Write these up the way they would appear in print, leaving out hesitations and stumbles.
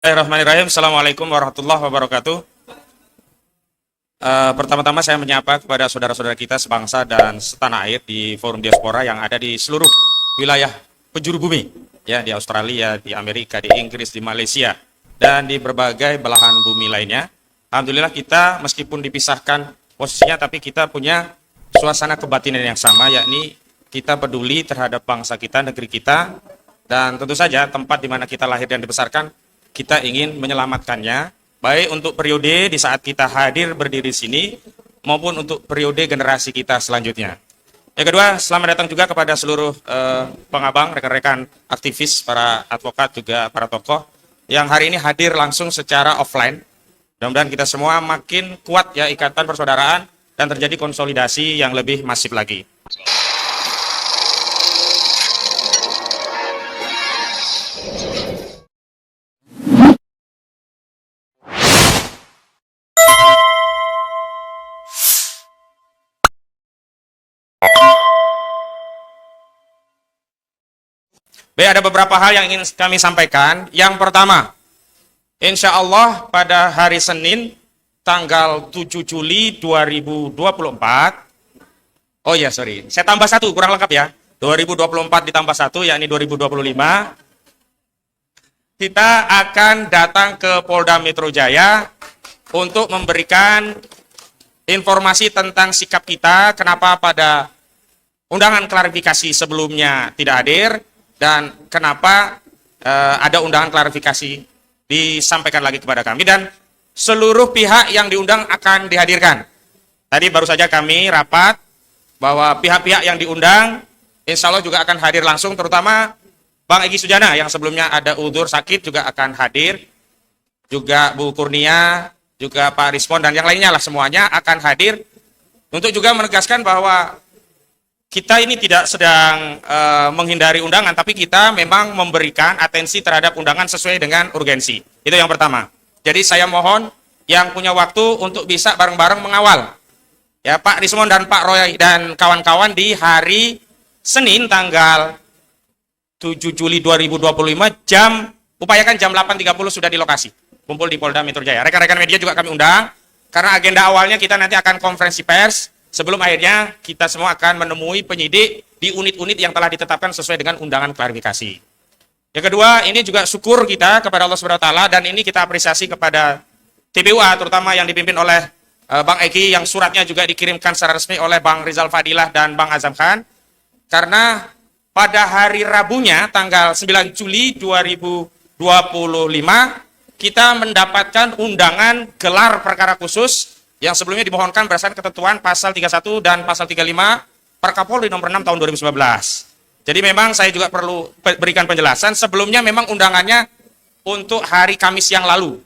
Bismillahirrahmanirrahim. Assalamualaikum warahmatullahi wabarakatuh. Pertama-tama saya menyapa kepada saudara-saudara kita sebangsa dan setanah air di forum diaspora yang ada di seluruh wilayah penjuru bumi, ya, di Australia, di Amerika, di Inggris, di Malaysia, dan di berbagai belahan bumi lainnya. Alhamdulillah kita meskipun dipisahkan posisinya, tapi kita punya suasana kebatinan yang sama, yakni kita peduli terhadap bangsa kita, negeri kita, dan tentu saja tempat di mana kita lahir dan dibesarkan, kita ingin menyelamatkannya, baik untuk periode di saat kita hadir berdiri di sini, maupun untuk periode generasi kita selanjutnya. Yang kedua, selamat datang juga kepada seluruh pengabang, rekan-rekan aktivis, para advokat, juga para tokoh, yang hari ini hadir langsung secara offline. Mudah-mudahan kita semua makin kuat ya ikatan persaudaraan, dan terjadi konsolidasi yang lebih masif lagi. Baik, ada beberapa hal yang ingin kami sampaikan. Yang pertama, insya Allah pada hari Senin, tanggal 7 Juli 2024, oh ya sorry, saya tambah satu, kurang lengkap ya, 2024 ditambah satu, yakni 2025, kita akan datang ke Polda Metro Jaya untuk memberikan informasi tentang sikap kita, kenapa pada undangan klarifikasi sebelumnya tidak hadir, dan kenapa ada undangan klarifikasi disampaikan lagi kepada kami, dan seluruh pihak yang diundang akan dihadirkan. Tadi baru saja kami rapat bahwa pihak-pihak yang diundang insya Allah juga akan hadir langsung, terutama Bang Egy Sujana yang sebelumnya ada udzur sakit juga akan hadir, juga Bu Kurnia, juga Pak Rismon, dan yang lainnya lah semuanya akan hadir untuk juga menegaskan bahwa kita ini tidak sedang menghindari undangan, tapi kita memang memberikan atensi terhadap undangan sesuai dengan urgensi. Itu yang pertama. Jadi saya mohon yang punya waktu untuk bisa bareng-bareng mengawal, ya, Pak Rismon dan Pak Roy dan kawan-kawan di hari Senin tanggal 7 Juli 2025 upayakan jam 8.30 sudah di lokasi. Kumpul di Polda Metro Jaya. Rekan-rekan media juga kami undang, karena agenda awalnya kita nanti akan konferensi pers, sebelum akhirnya kita semua akan menemui penyidik di unit-unit yang telah ditetapkan sesuai dengan undangan klarifikasi. Yang kedua, ini juga syukur kita kepada Allah Subhanahu wa taala, dan ini kita apresiasi kepada TPUA terutama yang dipimpin oleh Bang Egy, yang suratnya juga dikirimkan secara resmi oleh Bang Rizal Fadilah dan Bang Azam Khan, karena pada hari Rabunya tanggal 9 Juli 2025 kita mendapatkan undangan gelar perkara khusus yang sebelumnya dimohonkan berdasarkan ketentuan pasal 31 dan pasal 35 Perkapolri nomor 6 tahun 2019. Jadi memang saya juga perlu berikan penjelasan, sebelumnya memang undangannya untuk hari Kamis yang lalu,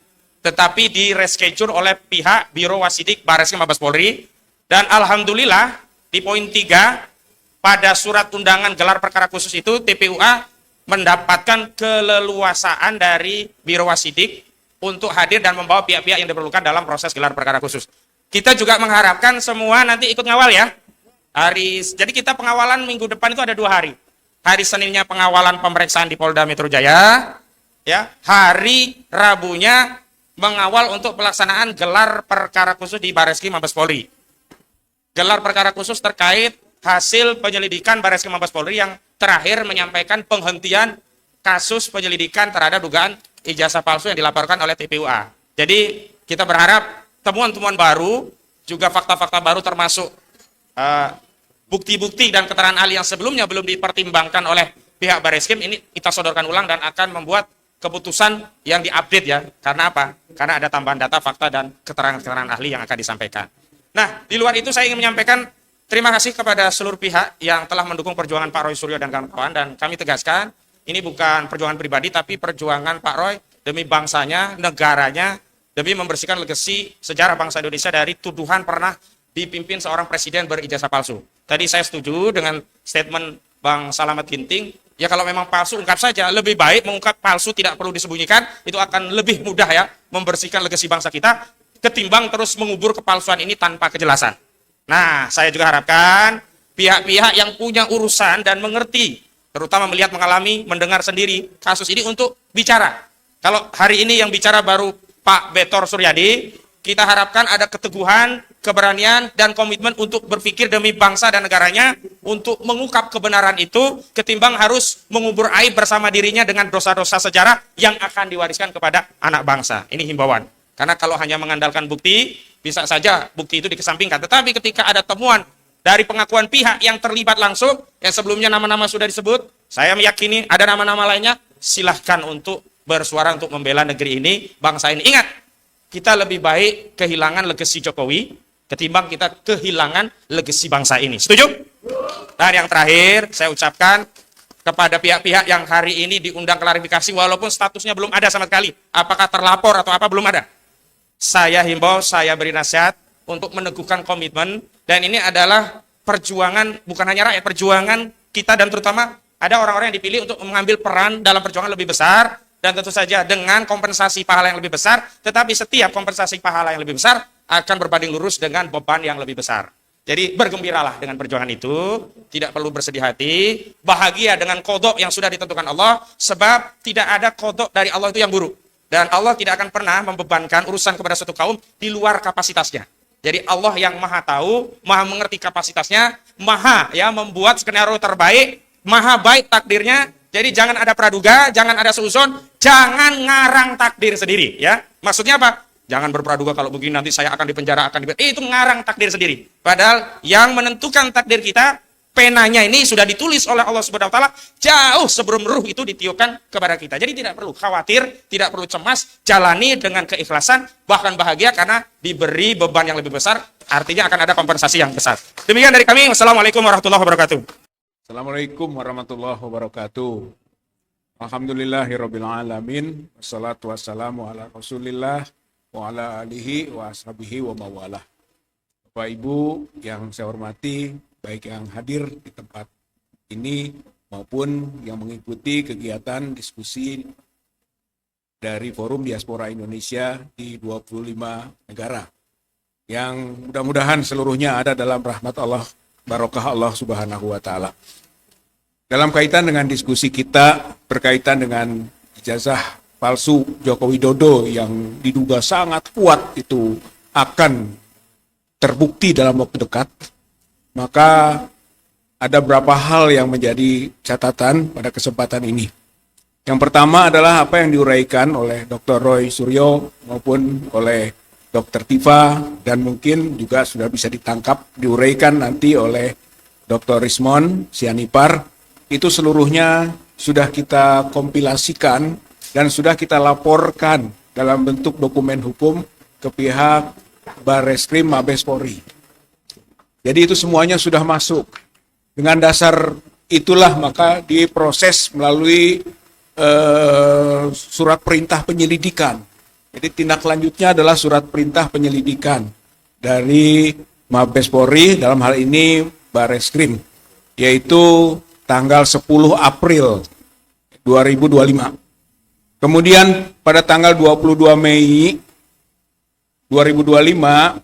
tetapi di reschedule oleh pihak Biro Wasidik Barreskrim Mabes Polri, dan alhamdulillah di poin 3 pada surat undangan gelar perkara khusus itu TPUA mendapatkan keleluasaan dari Biro Wasidik untuk hadir dan membawa pihak-pihak yang diperlukan dalam proses gelar perkara khusus. Kita juga mengharapkan semua nanti ikut ngawal ya. Jadi kita pengawalan minggu depan itu ada 2 hari. Hari Seninnya pengawalan pemeriksaan di Polda Metro Jaya, ya. Hari Rabunya mengawal untuk pelaksanaan gelar perkara khusus di Barreskrim Mabes Polri. Gelar perkara khusus terkait hasil penyelidikan Barreskrim Mabes Polri yang terakhir menyampaikan penghentian kasus penyelidikan terhadap dugaan ijazah palsu yang dilaporkan oleh TPUA. Jadi kita berharap temuan-temuan baru, juga fakta-fakta baru termasuk bukti-bukti dan keterangan ahli yang sebelumnya belum dipertimbangkan oleh pihak Barreskrim ini kita sodorkan ulang dan akan membuat keputusan yang diupdate ya. Karena apa? Karena ada tambahan data, fakta, dan keterangan-keterangan ahli yang akan disampaikan. Nah, di luar itu saya ingin menyampaikan terima kasih kepada seluruh pihak yang telah mendukung perjuangan Pak Roy Suryo dan kawan-kawan, dan kami tegaskan ini bukan perjuangan pribadi, tapi perjuangan Pak Roy demi bangsanya, negaranya, demi membersihkan legasi sejarah bangsa Indonesia dari tuduhan pernah dipimpin seorang presiden berijazah palsu. Tadi saya setuju dengan statement Bang Salamet Ginting, ya kalau memang palsu ungkap saja, lebih baik mengungkap palsu tidak perlu disembunyikan, itu akan lebih mudah ya membersihkan legasi bangsa kita, ketimbang terus mengubur kepalsuan ini tanpa kejelasan. Nah, saya juga harapkan pihak-pihak yang punya urusan dan mengerti, terutama melihat, mengalami, mendengar sendiri kasus ini untuk bicara. Kalau hari ini yang bicara baru Pak Betor Suryadi, kita harapkan ada keteguhan, keberanian, dan komitmen untuk berpikir demi bangsa dan negaranya, untuk mengungkap kebenaran itu, ketimbang harus mengubur aib bersama dirinya dengan dosa-dosa sejarah yang akan diwariskan kepada anak bangsa. Ini himbauan. Karena kalau hanya mengandalkan bukti, bisa saja bukti itu dikesampingkan. Tetapi ketika ada temuan dari pengakuan pihak yang terlibat langsung, yang sebelumnya nama-nama sudah disebut, saya meyakini ada nama-nama lainnya, silahkan untuk bersuara untuk membela negeri ini, bangsa ini. Ingat, kita lebih baik kehilangan legasi Jokowi ketimbang kita kehilangan legasi bangsa ini. Setuju? Dan yang terakhir, saya ucapkan kepada pihak-pihak yang hari ini diundang klarifikasi, walaupun statusnya belum ada sama sekali. Apakah terlapor atau apa, belum ada. Saya himbau, saya beri nasihat untuk meneguhkan komitmen, dan ini adalah perjuangan, bukan hanya rakyat, perjuangan kita, dan terutama ada orang-orang yang dipilih untuk mengambil peran dalam perjuangan lebih besar, dan tentu saja dengan kompensasi pahala yang lebih besar, tetapi setiap kompensasi pahala yang lebih besar akan berbanding lurus dengan beban yang lebih besar. Jadi bergembiralah dengan perjuangan itu, tidak perlu bersedih hati, bahagia dengan kodok yang sudah ditentukan Allah, sebab tidak ada kodok dari Allah itu yang buruk. Dan Allah tidak akan pernah membebankan urusan kepada suatu kaum di luar kapasitasnya. Jadi Allah yang maha tahu, maha mengerti kapasitasnya, maha ya membuat skenario terbaik, maha baik takdirnya. Jadi jangan ada praduga, jangan ada suuzon, jangan ngarang takdir sendiri. Ya, maksudnya apa? Jangan berpraduga kalau begini nanti saya akan dipenjara, itu ngarang takdir sendiri. Padahal yang menentukan takdir kita, penanya ini sudah ditulis oleh Allah Subhanahu wa taala jauh sebelum ruh itu ditiupkan kepada kita. Jadi tidak perlu khawatir, tidak perlu cemas, jalani dengan keikhlasan, bahkan bahagia karena diberi beban yang lebih besar, artinya akan ada kompensasi yang besar. Demikian dari kami. Wassalamualaikum warahmatullahi wabarakatuh. Assalamualaikum warahmatullahi wabarakatuh. Alhamdulillahirabbil alamin. Wassalatu wassalamu ala Rasulillah wa ala alihi wa ashabihi wa mawalah. Bapak Ibu yang saya hormati, baik yang hadir di tempat ini maupun yang mengikuti kegiatan diskusi dari Forum Diaspora Indonesia di 25 negara. Yang mudah-mudahan seluruhnya ada dalam rahmat Allah, barokah Allah Subhanahu wa taala. Dalam kaitan dengan diskusi kita berkaitan dengan ijazah palsu Joko Widodo yang diduga sangat kuat itu akan terbukti dalam waktu dekat, maka ada beberapa hal yang menjadi catatan pada kesempatan ini. Yang pertama adalah apa yang diuraikan oleh Dr. Roy Suryo maupun oleh Dr. Tifa, dan mungkin juga sudah bisa ditangkap, diuraikan nanti oleh Dr. Rismon Sianipar. Itu seluruhnya sudah kita kompilasikan dan sudah kita laporkan dalam bentuk dokumen hukum ke pihak Barreskrim Mabes Polri. Jadi itu semuanya sudah masuk. Dengan dasar itulah maka diproses melalui surat perintah penyelidikan. Jadi tindak lanjutnya adalah surat perintah penyelidikan dari Mabes Polri, dalam hal ini Barreskrim, yaitu tanggal 10 April 2025. Kemudian pada tanggal 22 Mei 2025,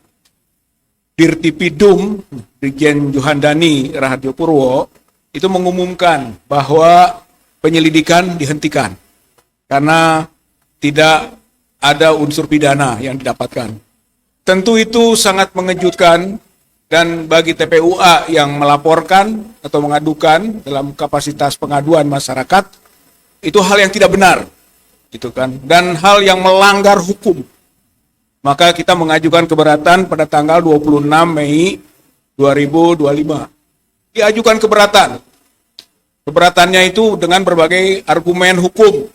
Dirtipidum Brigjen Juhandani Rahadjo Purwo itu mengumumkan bahwa penyelidikan dihentikan karena tidak ada unsur pidana yang didapatkan. Tentu itu sangat mengejutkan, dan bagi TPUA yang melaporkan atau mengadukan dalam kapasitas pengaduan masyarakat, itu hal yang tidak benar, gitu kan, dan hal yang melanggar hukum. Maka kita mengajukan keberatan pada tanggal 26 Mei 2025. Diajukan keberatan. Keberatannya itu dengan berbagai argumen hukum.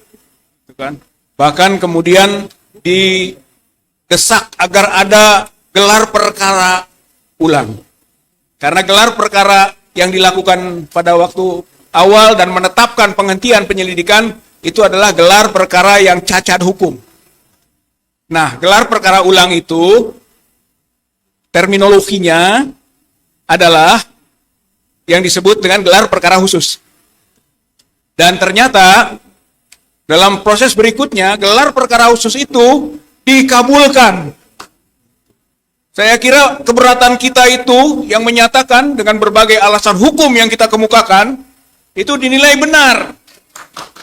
Gitu kan. Bahkan kemudian didesak agar ada gelar perkara ulang. Karena gelar perkara yang dilakukan pada waktu awal dan menetapkan penghentian penyelidikan itu adalah gelar perkara yang cacat hukum. Nah, gelar perkara ulang itu terminologinya adalah yang disebut dengan gelar perkara khusus. Dan ternyata dalam proses berikutnya gelar perkara khusus itu dikabulkan. Saya kira keberatan kita itu yang menyatakan dengan berbagai alasan hukum yang kita kemukakan itu dinilai benar.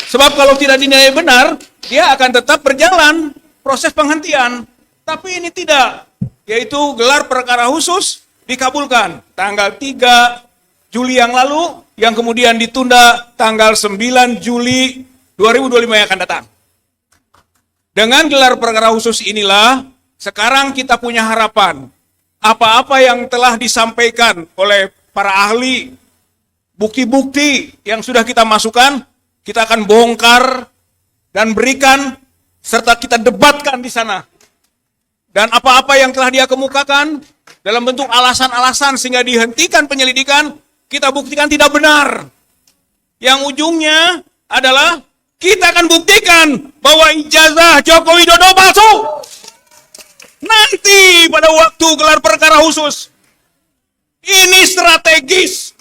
Sebab kalau tidak dinilai benar, dia akan tetap berjalan proses penghentian. Tapi ini tidak, yaitu gelar perkara khusus dikabulkan tanggal 3 Juli yang lalu, yang kemudian ditunda tanggal 9 Juli 2025 yang akan datang. Dengan gelar perkara khusus inilah, sekarang kita punya harapan. Apa-apa yang telah disampaikan oleh para ahli, bukti-bukti yang sudah kita masukkan, kita akan bongkar dan berikan, serta kita debatkan di sana. Dan apa-apa yang telah dia kemukakan dalam bentuk alasan-alasan sehingga dihentikan penyelidikan, kita buktikan tidak benar. Yang ujungnya adalah kita akan buktikan bahwa ijazah Joko Widodo palsu. Nanti pada waktu gelar perkara khusus. Ini strategis.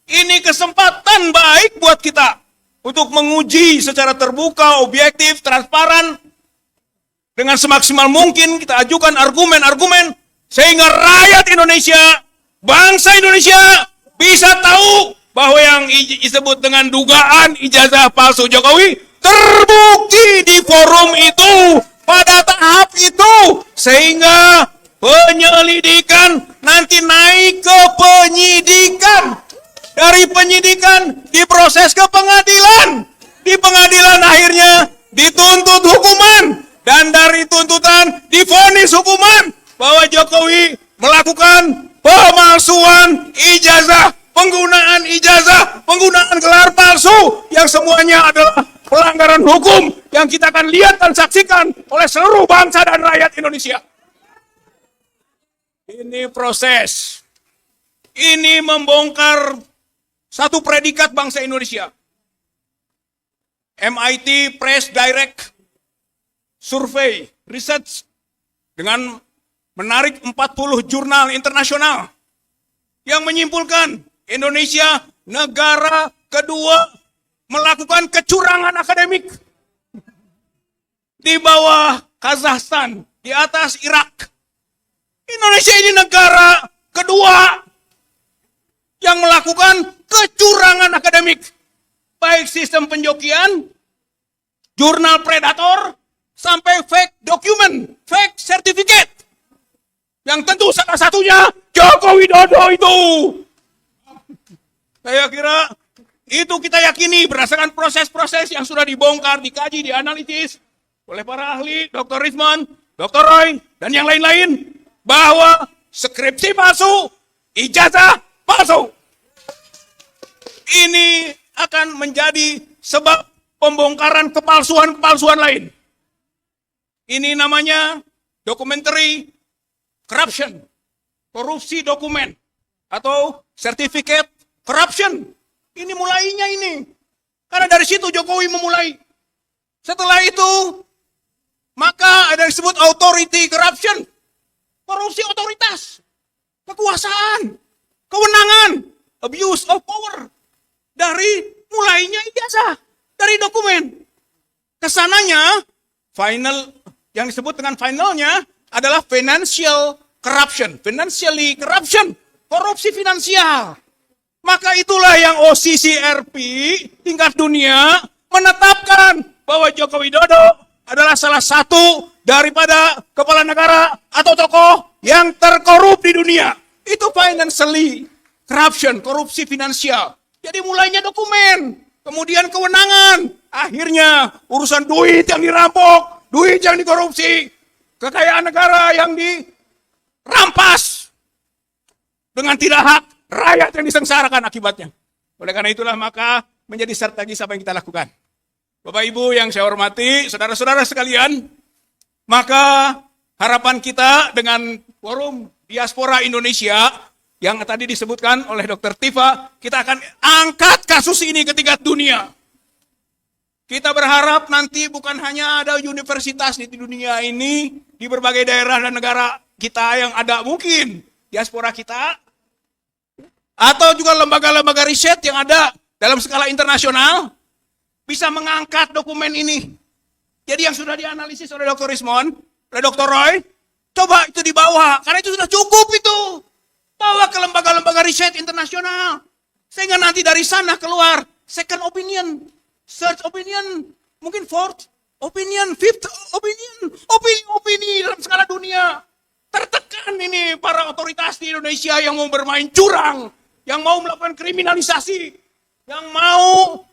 Ini kesempatan baik buat kita untuk menguji secara terbuka, objektif, transparan. Dengan semaksimal mungkin kita ajukan argumen-argumen sehingga rakyat Indonesia, bangsa Indonesia bisa tahu bahwa yang disebut dengan dugaan ijazah palsu Jokowi terbukti di forum itu, pada tahap itu, sehingga penyelidikan nanti naik ke penyidikan. Dari penyidikan diproses ke pengadilan. Di pengadilan akhirnya dituntut hukuman. Dan dari tuntutan divonis hukuman bahwa Jokowi melakukan pemalsuan ijazah, penggunaan gelar palsu yang semuanya adalah pelanggaran hukum yang kita akan lihat dan saksikan oleh seluruh bangsa dan rakyat Indonesia. Ini proses. Ini membongkar satu predikat bangsa Indonesia. MIT Press Direct Survey Research dengan menarik 40 jurnal internasional yang menyimpulkan Indonesia negara kedua melakukan kecurangan akademik di bawah Kazakhstan, di atas Irak. Indonesia ini negara kedua yang melakukan kecurangan akademik, baik sistem penjokian, jurnal predator, sampai fake document, fake certificate. Yang tentu salah satunya Joko Widodo itu. Saya kira itu kita yakini berdasarkan proses-proses yang sudah dibongkar, dikaji, dianalisis oleh para ahli, Dr. Rizman, Dr. Roy, dan yang lain-lain, bahwa skripsi palsu, ijazah palsu. Ini akan menjadi sebab pembongkaran kepalsuan-kepalsuan lain. Ini namanya documentary corruption, korupsi dokumen, atau certificate corruption. Ini mulainya ini. Karena dari situ Jokowi memulai. Setelah itu, maka ada yang disebut authority corruption. Korupsi otoritas, kekuasaan, kewenangan, abuse of power. Dari mulainya ijazah, dari dokumen. Kesananya, final, yang disebut dengan finalnya adalah financial corruption. Financially corruption, korupsi finansial. Maka itulah yang OCCRP tingkat dunia menetapkan bahwa Joko Widodo adalah salah satu daripada kepala negara atau tokoh yang terkorup di dunia. Itu financially corruption, korupsi finansial. Jadi mulainya dokumen, kemudian kewenangan, akhirnya urusan duit yang dirampok, duit yang dikorupsi, kekayaan negara yang dirampas dengan tidak hak, rakyat yang disengsarakan akibatnya. Oleh karena itulah maka menjadi strategis apa yang kita lakukan. Bapak Ibu yang saya hormati, saudara-saudara sekalian, maka harapan kita dengan Forum Diaspora Indonesia yang tadi disebutkan oleh Dr. Tifa, kita akan angkat kasus ini ke tingkat dunia. Kita berharap nanti bukan hanya ada universitas di dunia ini, di berbagai daerah dan negara kita yang ada mungkin diaspora kita, atau juga lembaga-lembaga riset yang ada dalam skala internasional, bisa mengangkat dokumen ini. Jadi yang sudah dianalisis oleh Dr. Rizman, oleh Dr. Roy, coba itu dibawa, karena itu sudah cukup itu. Bawa ke lembaga-lembaga riset internasional. Sehingga nanti dari sana keluar second opinion, third opinion, mungkin fourth, opinion, fifth opinion, opini dalam skala dunia. Tertekan ini para otoritas di Indonesia yang mau bermain curang, yang mau melakukan kriminalisasi, yang mau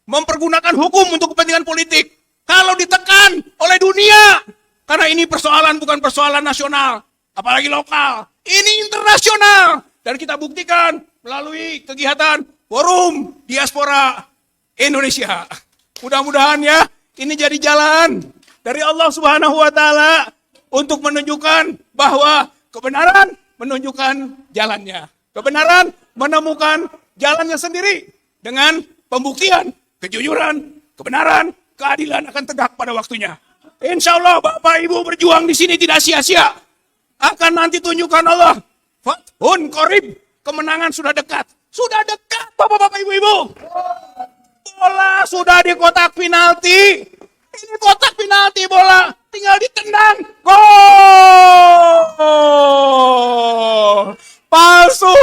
mempergunakan hukum untuk kepentingan politik. Kalau ditekan oleh dunia, karena ini persoalan bukan persoalan nasional, apalagi lokal, ini internasional. Dan kita buktikan melalui kegiatan Forum Diaspora Indonesia. Mudah-mudahan ya, ini jadi jalan dari Allah Subhanahu wa Ta'ala untuk menunjukkan bahwa kebenaran menunjukkan jalannya. Kebenaran menemukan jalannya sendiri dengan pembuktian, kejujuran, kebenaran, keadilan akan tegak pada waktunya. Insya Allah Bapak Ibu berjuang di sini tidak sia-sia. Akan nanti tunjukkan Allah. Fathun Qorib, kemenangan sudah dekat. Sudah dekat Bapak-Bapak Ibu-Ibu. Bola sudah di kotak penalti. Ini kotak penalti bola. Tinggal ditendang. Gol. Palsu.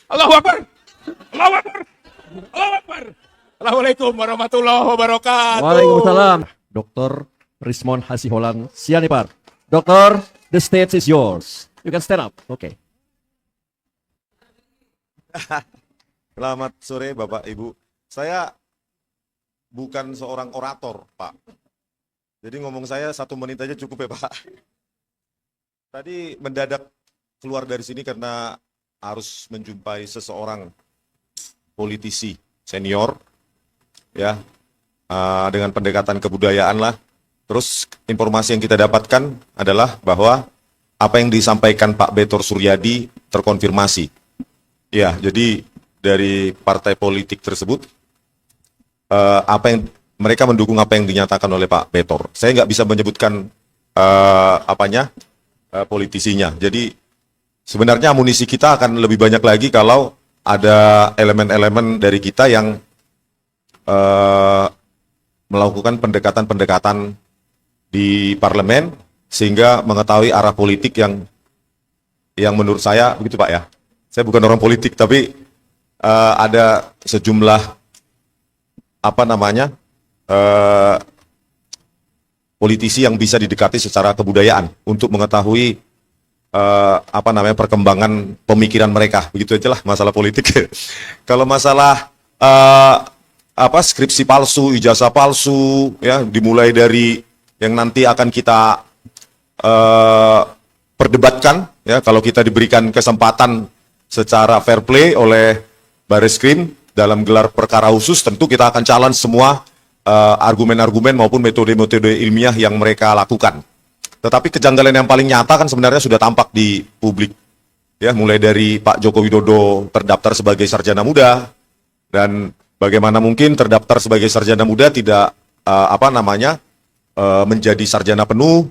Allahu Akbar. Allahu Akbar. Allahu Akbar. Assalamualaikum warahmatullahi wabarakatuh. Waalaikumsalam. Dr. Rismon Hasiholang Sianipar. Dokter, the stage is yours. You can stand up. Okay. Selamat sore Bapak Ibu. Saya bukan seorang orator, Pak. Jadi ngomong saya 1 menit aja cukup ya, Pak. Tadi mendadak keluar dari sini karena harus menjumpai seseorang politisi senior, ya, dengan pendekatan kebudayaan lah. Terus informasi yang kita dapatkan adalah bahwa apa yang disampaikan Pak Betor Suryadi terkonfirmasi. Ya, jadi dari partai politik tersebut, apa yang mereka mendukung apa yang dinyatakan oleh Pak Betor. Saya nggak bisa menyebutkan politisinya. Jadi sebenarnya amunisi kita akan lebih banyak lagi kalau ada elemen-elemen dari kita yang melakukan pendekatan-pendekatan di parlemen sehingga mengetahui arah politik yang menurut saya begitu Pak ya. Saya bukan orang politik tapi ada sejumlah politisi yang bisa didekati secara kebudayaan untuk mengetahui perkembangan pemikiran mereka. Begitu aja lah masalah politik. Kalau masalah skripsi palsu, ijazah palsu, ya dimulai dari yang nanti akan kita perdebatkan, ya kalau kita diberikan kesempatan secara fair play oleh Bareskrim dalam gelar perkara khusus, tentu kita akan challenge semua argumen-argumen maupun metode-metode ilmiah yang mereka lakukan. Tetapi kejanggalan yang paling nyata kan sebenarnya sudah tampak di publik, ya mulai dari Pak Joko Widodo terdaftar sebagai sarjana muda dan bagaimana mungkin terdaftar sebagai sarjana muda tidak menjadi sarjana penuh,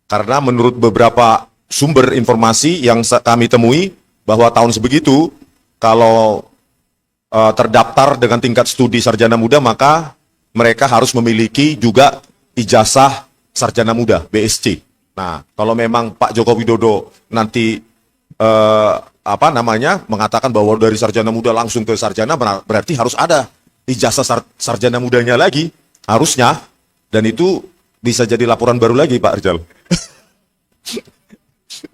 karena menurut beberapa sumber informasi yang kami temui bahwa tahun sebegitu kalau terdaftar dengan tingkat studi sarjana muda maka mereka harus memiliki juga ijazah sarjana muda BSc. Nah, kalau memang Pak Joko Widodo nanti mengatakan bahwa dari sarjana muda langsung ke sarjana, berarti harus ada ijazah sarjana mudanya lagi harusnya. Dan itu bisa jadi laporan baru lagi Pak Rizal.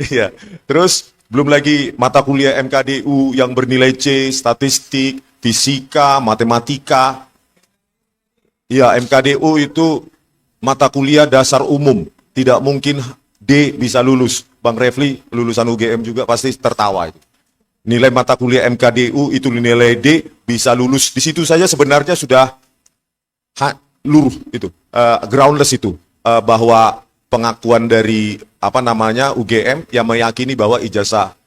Iya. Terus belum lagi mata kuliah MKDU yang bernilai C, statistik, fisika, matematika. Ya, MKDU itu mata kuliah dasar umum. Tidak mungkin D bisa lulus. Bang Refli lulusan UGM juga pasti tertawa itu. Nilai mata kuliah MKDU itu nilai D bisa lulus. Di situ saja sebenarnya sudah luruh itu, groundless itu, bahwa pengakuan dari UGM yang meyakini bahwa ijazah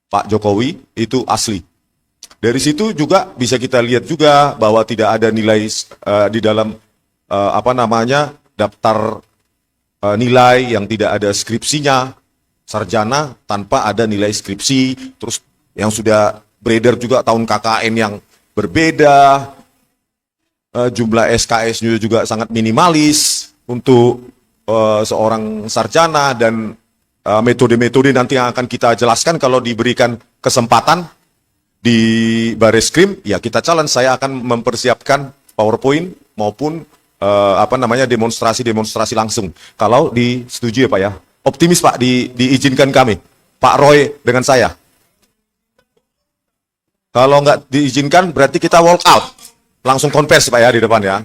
Pak Jokowi itu asli. Dari situ juga bisa kita lihat juga bahwa tidak ada nilai di dalam daftar nilai yang tidak ada skripsinya, sarjana tanpa ada nilai skripsi, terus yang sudah beredar juga tahun KKN yang berbeda, jumlah SKS-nya juga sangat minimalis untuk seorang sarjana, dan metode-metode nanti yang akan kita jelaskan kalau diberikan kesempatan di Bareskrim, ya kita challenge. Saya akan mempersiapkan PowerPoint maupun demonstrasi langsung. Kalau disetujui ya Pak ya. Optimis Pak, diizinkan kami. Pak Roy dengan saya. Kalau nggak diizinkan berarti kita walk out. Langsung konversi Pak ya di depan ya.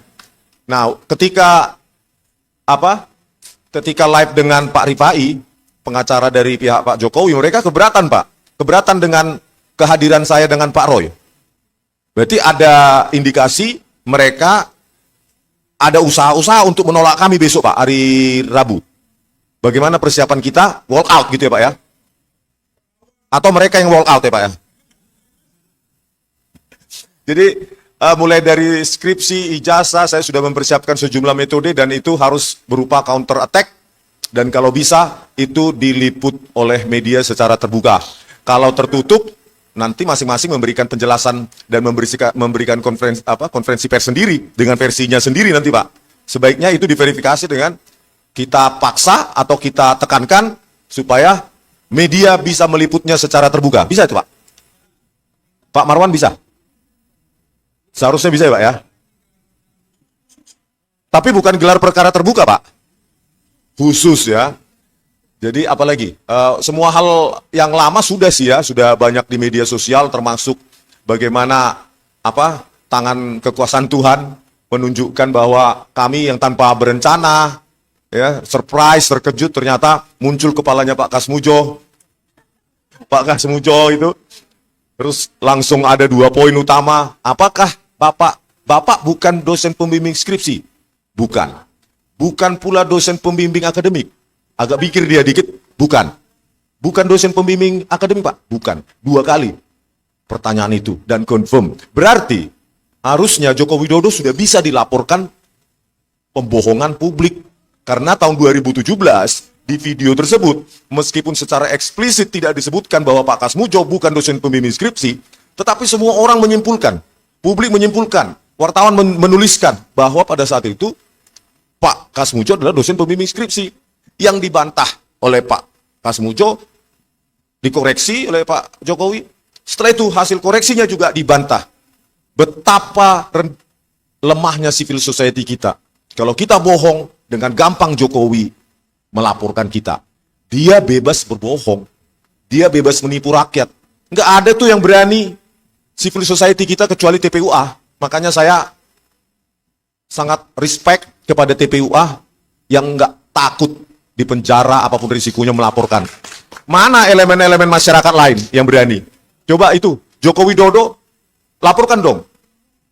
Nah, ketika live dengan Pak Rifai, pengacara dari pihak Pak Jokowi, mereka keberatan Pak. Keberatan dengan kehadiran saya dengan Pak Roy. Berarti ada indikasi mereka ada usaha-usaha untuk menolak kami besok Pak, hari Rabu. Bagaimana persiapan kita? Walk out gitu ya Pak ya? Atau mereka yang walk out ya Pak ya? Jadi mulai dari skripsi, ijazah, saya sudah mempersiapkan sejumlah metode dan itu harus berupa counter attack dan kalau bisa itu diliput oleh media secara terbuka. Kalau tertutup, nanti masing-masing memberikan penjelasan dan memberikan konferensi pers sendiri dengan versinya sendiri nanti Pak. Sebaiknya itu diverifikasi dengan kita paksa atau kita tekankan supaya media bisa meliputnya secara terbuka. Bisa itu Pak? Pak Marwan bisa? Seharusnya bisa ya Pak ya? Tapi bukan gelar perkara terbuka Pak. Khusus ya. Jadi apalagi? Semua hal yang lama sudah sih ya, sudah banyak di media sosial termasuk bagaimana tangan kekuasaan Tuhan menunjukkan bahwa kami yang tanpa berencana ya, surprise, terkejut ternyata muncul kepalanya Pak Kasmujo. Pak Kasmujo itu terus langsung ada 2 poin utama. Apakah Bapak bukan dosen pembimbing skripsi? Bukan. Bukan pula dosen pembimbing akademik. Agak pikir dia dikit, bukan. Bukan dosen pembimbing akademik, Pak? Bukan. 2 kali pertanyaan itu dan confirm. Berarti harusnya Joko Widodo sudah bisa dilaporkan pembohongan publik. Karena tahun 2017 di video tersebut, meskipun secara eksplisit tidak disebutkan bahwa Pak Kasmujo bukan dosen pembimbing skripsi, tetapi semua orang menyimpulkan. Publik menyimpulkan, wartawan menuliskan bahwa pada saat itu Pak Kasmujo adalah dosen pembimbing skripsi yang dibantah oleh Pak Kasmujo, dikoreksi oleh Pak Jokowi. Setelah itu hasil koreksinya juga dibantah. Betapa lemahnya civil society kita. Kalau kita bohong, dengan gampang Jokowi melaporkan kita. Dia bebas berbohong. Dia bebas menipu rakyat. Nggak ada tuh yang berani civil society kita kecuali TPUA. Makanya saya sangat respect kepada TPUA yang nggak takut di penjara apapun risikonya melaporkan. Mana elemen-elemen masyarakat lain yang berani? Coba itu, Joko Widodo laporkan dong.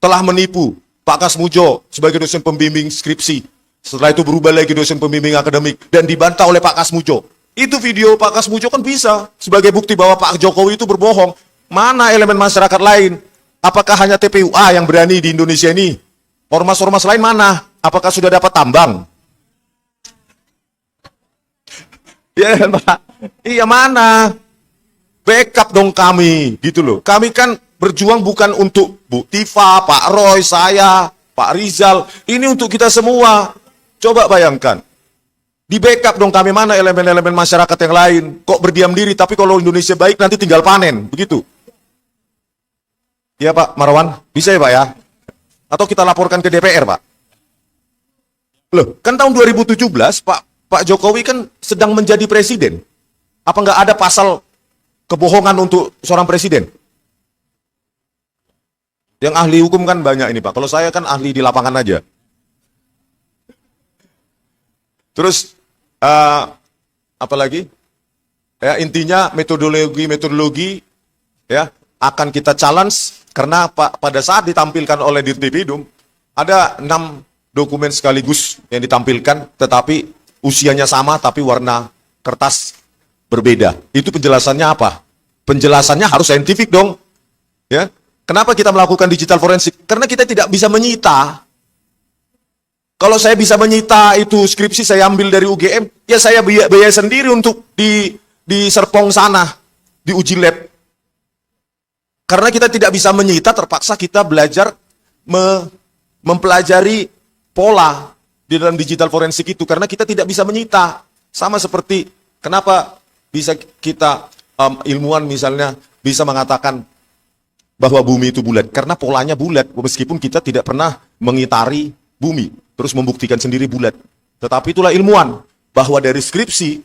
Telah menipu Pak Kasmujo sebagai dosen pembimbing skripsi. Setelah itu berubah lagi dosen pembimbing akademik dan dibantah oleh Pak Kasmujo. Itu video Pak Kasmujo kan bisa sebagai bukti bahwa Pak Jokowi itu berbohong. Mana elemen masyarakat lain? Apakah hanya TPUA yang berani di Indonesia ini? Ormas-ormas lain mana? Apakah sudah dapat tambang? Ya Pak. Iya mana? Backup dong kami, gitu loh. Kami kan berjuang bukan untuk Bu Tifa, Pak Roy, saya, Pak Rizal. Ini untuk kita semua. Coba bayangkan. Di backup dong kami, mana elemen-elemen masyarakat yang lain. Kok berdiam diri, tapi kalau Indonesia baik nanti tinggal panen. Begitu. Ya Pak Marwan, bisa ya Pak ya? Atau kita laporkan ke DPR Pak? Loh, kan tahun 2017 Pak Jokowi kan sedang menjadi presiden. Apa nggak ada pasal kebohongan untuk seorang presiden? Yang ahli hukum kan banyak ini Pak. Kalau saya kan ahli di lapangan aja. Terus apa lagi? Ya, intinya metodologi ya akan kita challenge karena pada saat ditampilkan oleh Dirtipidum ada 6 dokumen sekaligus yang ditampilkan tetapi usianya sama tapi warna kertas berbeda. Itu penjelasannya apa? Penjelasannya harus saintifik dong. Ya. Kenapa kita melakukan digital forensik? Karena kita tidak bisa menyita. Kalau saya bisa menyita itu skripsi saya ambil dari UGM, ya saya biaya sendiri untuk di Serpong sana, di uji lab. Karena kita tidak bisa menyita, terpaksa kita belajar mempelajari pola di dalam digital forensik itu. Karena kita tidak bisa menyita. Sama seperti kenapa bisa kita ilmuwan misalnya bisa mengatakan bahwa bumi itu bulat? Karena polanya bulat, meskipun kita tidak pernah mengitari bumi, terus membuktikan sendiri bulat. Tetapi itulah ilmuwan, bahwa dari skripsi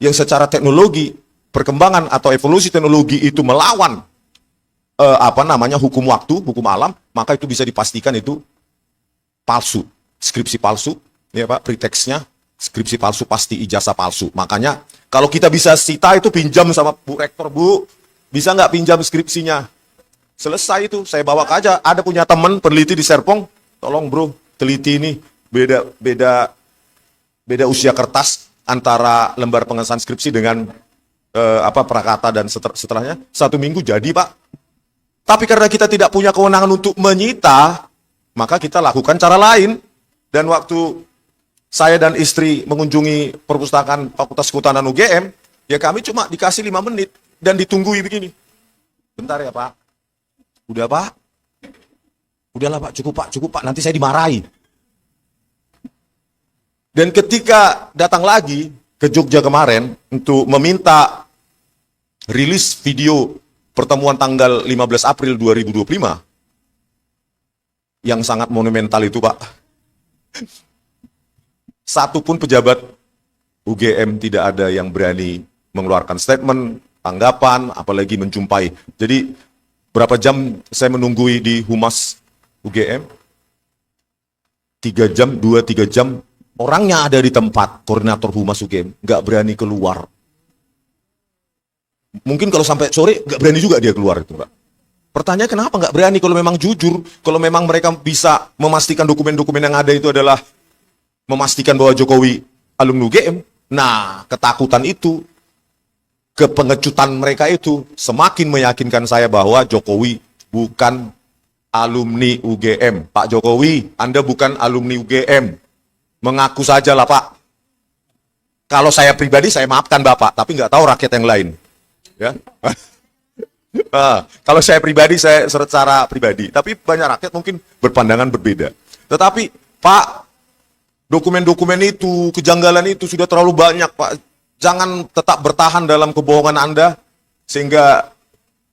yang secara teknologi, perkembangan atau evolusi teknologi itu melawan hukum waktu, hukum alam, maka itu bisa dipastikan itu palsu, skripsi palsu, ya Pak, preteksnya skripsi palsu pasti ijazah palsu. Makanya kalau kita bisa sita itu pinjam sama Bu Rektor, Bu, bisa nggak pinjam skripsinya? Selesai itu, saya bawa aja. Ada punya teman peneliti di Serpong, tolong bro, teliti ini beda usia kertas antara lembar pengesahan skripsi dengan prakata dan setelahnya. 1 minggu jadi Pak. Tapi karena kita tidak punya kewenangan untuk menyita, maka kita lakukan cara lain. Dan waktu saya dan istri mengunjungi perpustakaan Fakultas Kehutanan UGM, ya kami cuma dikasih 5 menit dan ditunggui begini. Bentar ya Pak. Udah Pak. Udahlah Pak, cukup Pak, nanti saya dimarahi. Dan ketika datang lagi ke Jogja kemarin untuk meminta rilis video pertemuan tanggal 15 April 2025 yang sangat monumental itu Pak. Satu pun pejabat UGM tidak ada yang berani mengeluarkan statement, tanggapan, apalagi menjumpai. Jadi berapa jam saya menunggui di Humas UGM? 3 jam, 2-3 jam. Orangnya ada di tempat, koordinator Humas UGM, nggak berani keluar. Mungkin kalau sampai sore, nggak berani juga dia keluar itu, Pak. Pertanyaan kenapa nggak berani kalau memang jujur, kalau memang mereka bisa memastikan dokumen-dokumen yang ada itu adalah memastikan bahwa Jokowi alumni UGM. Nah, ketakutan itu, kepengecutan mereka itu semakin meyakinkan saya bahwa Jokowi bukan alumni UGM. Pak Jokowi, Anda bukan alumni UGM. Mengaku saja lah Pak. Kalau saya pribadi saya maafkan Bapak, tapi nggak tahu rakyat yang lain. Ya. Kalau saya pribadi, saya secara pribadi. Tapi banyak rakyat mungkin berpandangan berbeda. Tetapi Pak, dokumen-dokumen itu, kejanggalan itu sudah terlalu banyak Pak. Jangan tetap bertahan dalam kebohongan Anda, sehingga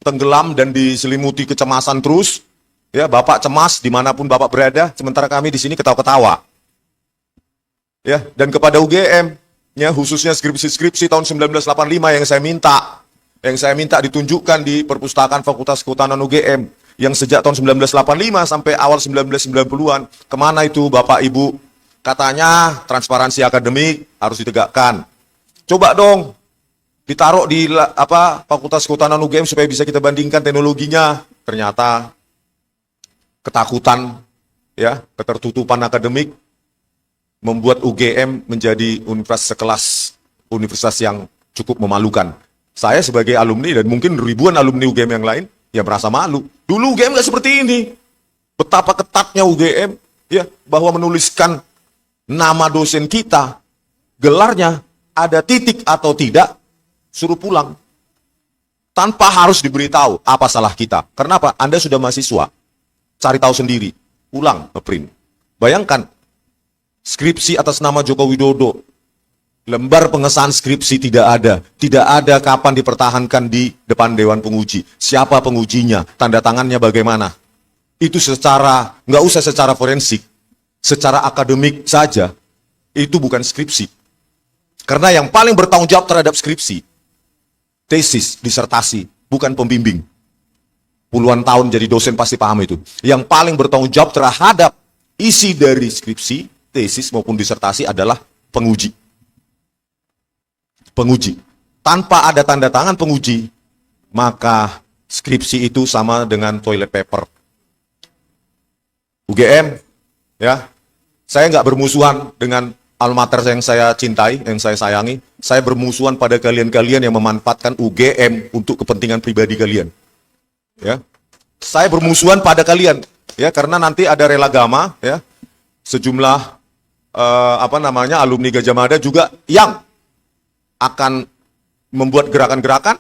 tenggelam dan diselimuti kecemasan terus. Ya, Bapak cemas dimanapun Bapak berada, sementara kami di sini ketawa-ketawa. Ya, dan kepada UGM, ya, khususnya skripsi-skripsi tahun 1985 yang saya minta ditunjukkan di perpustakaan Fakultas Kehutanan UGM, yang sejak tahun 1985 sampai awal 1990-an, kemana itu Bapak Ibu? Katanya transparansi akademik harus ditegakkan. Coba dong ditaruh di Fakultas Kehutanan UGM supaya bisa kita bandingkan teknologinya. Ternyata ketakutan, ya, ketertutupan akademik membuat UGM menjadi universitas yang cukup memalukan. Saya sebagai alumni dan mungkin ribuan alumni UGM yang lain ya merasa malu. Dulu UGM nggak seperti ini. Betapa ketatnya UGM, ya, bahwa menuliskan nama dosen kita, gelarnya, ada titik atau tidak, suruh pulang. Tanpa harus diberitahu apa salah kita. Kenapa? Anda sudah mahasiswa. Cari tahu sendiri. Pulang, ngeprint. Bayangkan, skripsi atas nama Joko Widodo. Lembar pengesahan skripsi tidak ada. Tidak ada kapan dipertahankan di depan Dewan Penguji. Siapa pengujinya? Tanda tangannya bagaimana? Itu secara, nggak usah secara forensik. Secara akademik saja, itu bukan skripsi. Karena yang paling bertanggung jawab terhadap skripsi, tesis, disertasi, bukan pembimbing. Puluhan tahun jadi dosen pasti paham itu. Yang paling bertanggung jawab terhadap isi dari skripsi, tesis maupun disertasi adalah penguji. Penguji. Tanpa ada tanda tangan penguji, maka skripsi itu sama dengan toilet paper. UGM, ya, saya nggak bermusuhan dengan alma mater yang saya cintai, yang saya sayangi. Saya bermusuhan pada kalian-kalian yang memanfaatkan UGM untuk kepentingan pribadi kalian. Ya, saya bermusuhan pada kalian, ya, karena nanti ada relagama, ya, sejumlah alumni Gajah Mada juga yang akan membuat gerakan-gerakan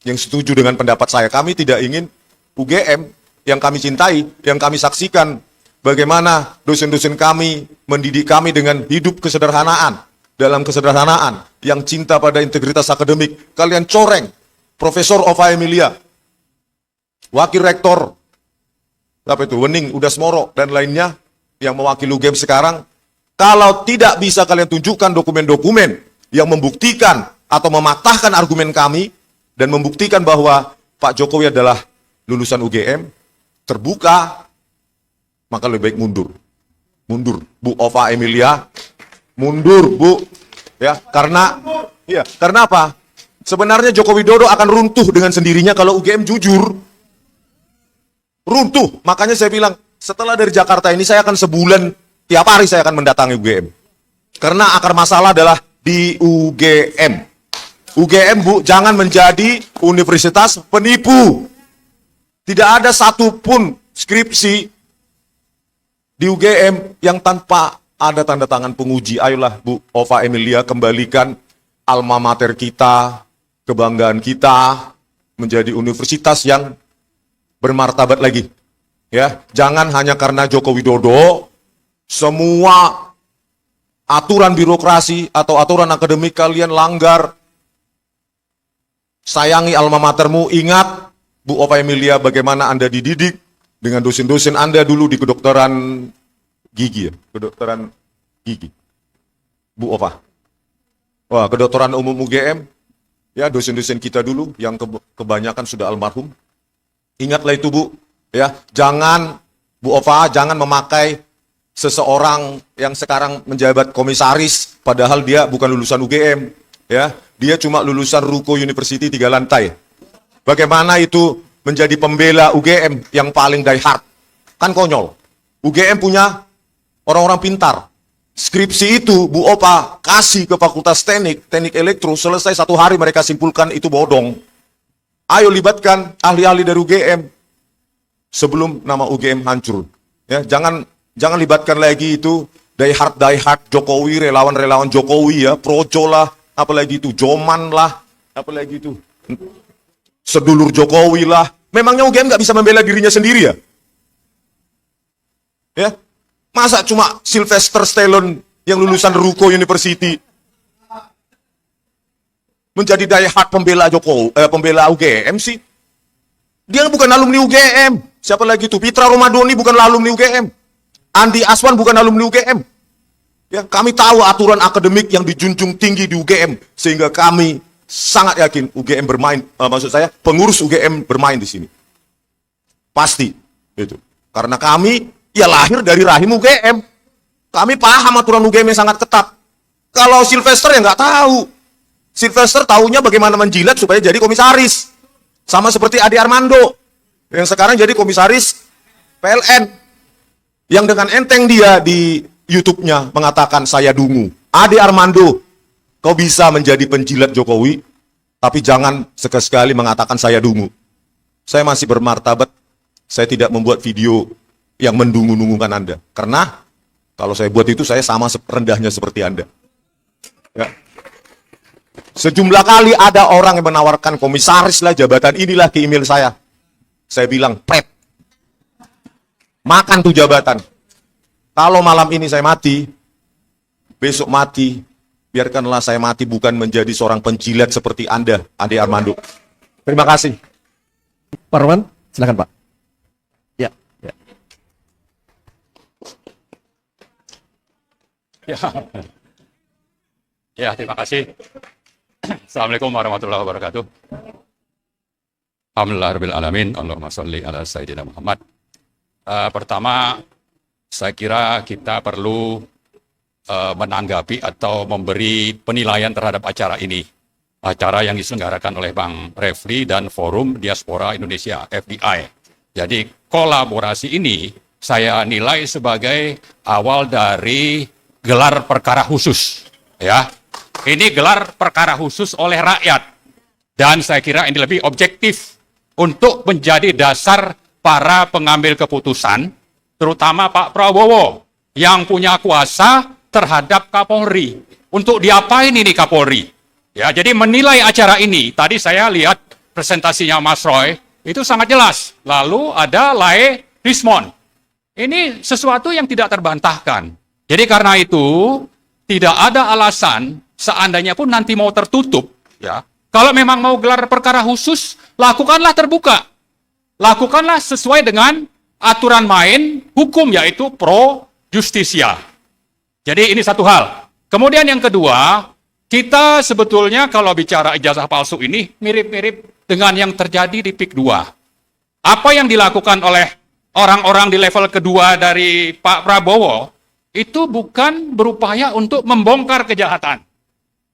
yang setuju dengan pendapat saya. Kami tidak ingin UGM yang kami cintai, yang kami saksikan bagaimana dosen-dosen kami mendidik kami dengan hidup kesederhanaan, dalam kesederhanaan, yang cinta pada integritas akademik. Kalian coreng Profesor Ova Emilia, wakil rektor, apa itu, Wening, Udasmoro, dan lainnya yang mewakili UGM sekarang, kalau tidak bisa kalian tunjukkan dokumen-dokumen yang membuktikan atau mematahkan argumen kami, dan membuktikan bahwa Pak Jokowi adalah lulusan UGM, terbuka, maka lebih baik mundur. Mundur, Bu Ova Emilia, mundur, Bu. Ya, karena apa? Sebenarnya Joko Widodo akan runtuh dengan sendirinya kalau UGM jujur. Runtuh. Makanya saya bilang, setelah dari Jakarta ini saya akan sebulan, tiap hari saya akan mendatangi UGM. Karena akar masalah adalah di UGM. UGM, Bu, jangan menjadi universitas penipu. Tidak ada satupun skripsi di UGM yang tanpa ada tanda tangan penguji. Ayolah, Bu Ova Emilia, kembalikan alma mater kita, kebanggaan kita, menjadi universitas yang bermartabat lagi. Ya, jangan hanya karena Joko Widodo, semua aturan birokrasi atau aturan akademik kalian langgar. Sayangi alma matermu, ingat Bu Ova Emilia bagaimana Anda dididik dengan dosen-dosen Anda dulu di kedokteran gigi ya, kedokteran gigi. Bu Ova. Wah, kedokteran umum UGM, ya dosen-dosen kita dulu yang kebanyakan sudah almarhum. Ingatlah itu, Bu. Ya, jangan Bu Ova, jangan memakai seseorang yang sekarang menjabat komisaris padahal dia bukan lulusan UGM, ya. Dia cuma lulusan Ruko University 3 lantai. Bagaimana itu menjadi pembela UGM yang paling die hard? Kan konyol. UGM punya orang-orang pintar. Skripsi itu Bu Ova kasih ke Fakultas Teknik Elektro, selesai 1 hari mereka simpulkan itu bodong. Ayo libatkan ahli-ahli dari UGM sebelum nama UGM hancur. Ya, jangan libatkan lagi itu die hard Jokowi, relawan-relawan Jokowi ya, Projo lah, apalagi itu Joman lah, apalagi itu sedulur Jokowi lah. Memangnya UGM nggak bisa membela dirinya sendiri ya? Ya, masa cuma Sylvester Stallone yang lulusan Ruko University menjadi die hard pembela pembela UGM sih? Dia bukan alumni UGM. Siapa lagi itu? Pitra Romadoni bukan alumni UGM. Andi Aswan bukan alumni UGM. Ya, kami tahu aturan akademik yang dijunjung tinggi di UGM, sehingga kami sangat yakin UGM bermain, maksud saya pengurus UGM bermain di sini. Pasti itu. Karena kami ya lahir dari rahim UGM. Kami paham aturan UGM yang sangat ketat. Kalau Sylvester ya nggak tahu. Sylvester tahunya bagaimana menjilat supaya jadi komisaris. Sama seperti Ade Armando yang sekarang jadi komisaris PLN. Yang dengan enteng dia di YouTube-nya mengatakan saya dungu. Ade Armando, kau bisa menjadi penjilat Jokowi, tapi jangan sekali-sekali mengatakan saya dungu. Saya masih bermartabat, saya tidak membuat video yang mendungu-dungukan Anda. Karena kalau saya buat itu, saya sama rendahnya seperti Anda. Ya. Sejumlah kali ada orang yang menawarkan komisaris lah, jabatan inilah ke email saya. Saya bilang, prep. Makan tuh jabatan. Kalau malam ini saya mati, besok mati, biarkanlah saya mati bukan menjadi seorang penjilat seperti Anda, Ade Armando. Terima kasih. Pak Roman, silakan Pak. Ya, ya. Ya, terima kasih. Assalamualaikum warahmatullahi wabarakatuh. Alhamdulillahirrahmanirrahim. Allahumma sholli ala Sayyidina Muhammad. Pertama, saya kira kita perlu menanggapi atau memberi penilaian terhadap acara ini. Acara yang diselenggarakan oleh Bang Refli dan Forum Diaspora Indonesia, FDI. Jadi kolaborasi ini saya nilai sebagai awal dari gelar perkara khusus. Ya, ini gelar perkara khusus oleh rakyat. Dan saya kira ini lebih objektif untuk menjadi dasar para pengambil keputusan, terutama Pak Prabowo yang punya kuasa terhadap Kapolri. Untuk diapain ini Kapolri? Ya, jadi menilai acara ini, tadi saya lihat presentasinya Mas Roy, itu sangat jelas. Lalu ada Lae Rismon. Ini sesuatu yang tidak terbantahkan. Jadi karena itu, tidak ada alasan, seandainya pun nanti mau tertutup, ya. Kalau memang mau gelar perkara khusus, lakukanlah terbuka. lakukanlah sesuai dengan aturan main hukum, yaitu pro justisia. Jadi ini satu hal. Kemudian yang kedua, kita sebetulnya kalau bicara ijazah palsu ini mirip-mirip dengan yang terjadi di PIK 2. Apa yang dilakukan oleh orang-orang di level kedua dari Pak Prabowo itu bukan berupaya untuk membongkar kejahatan.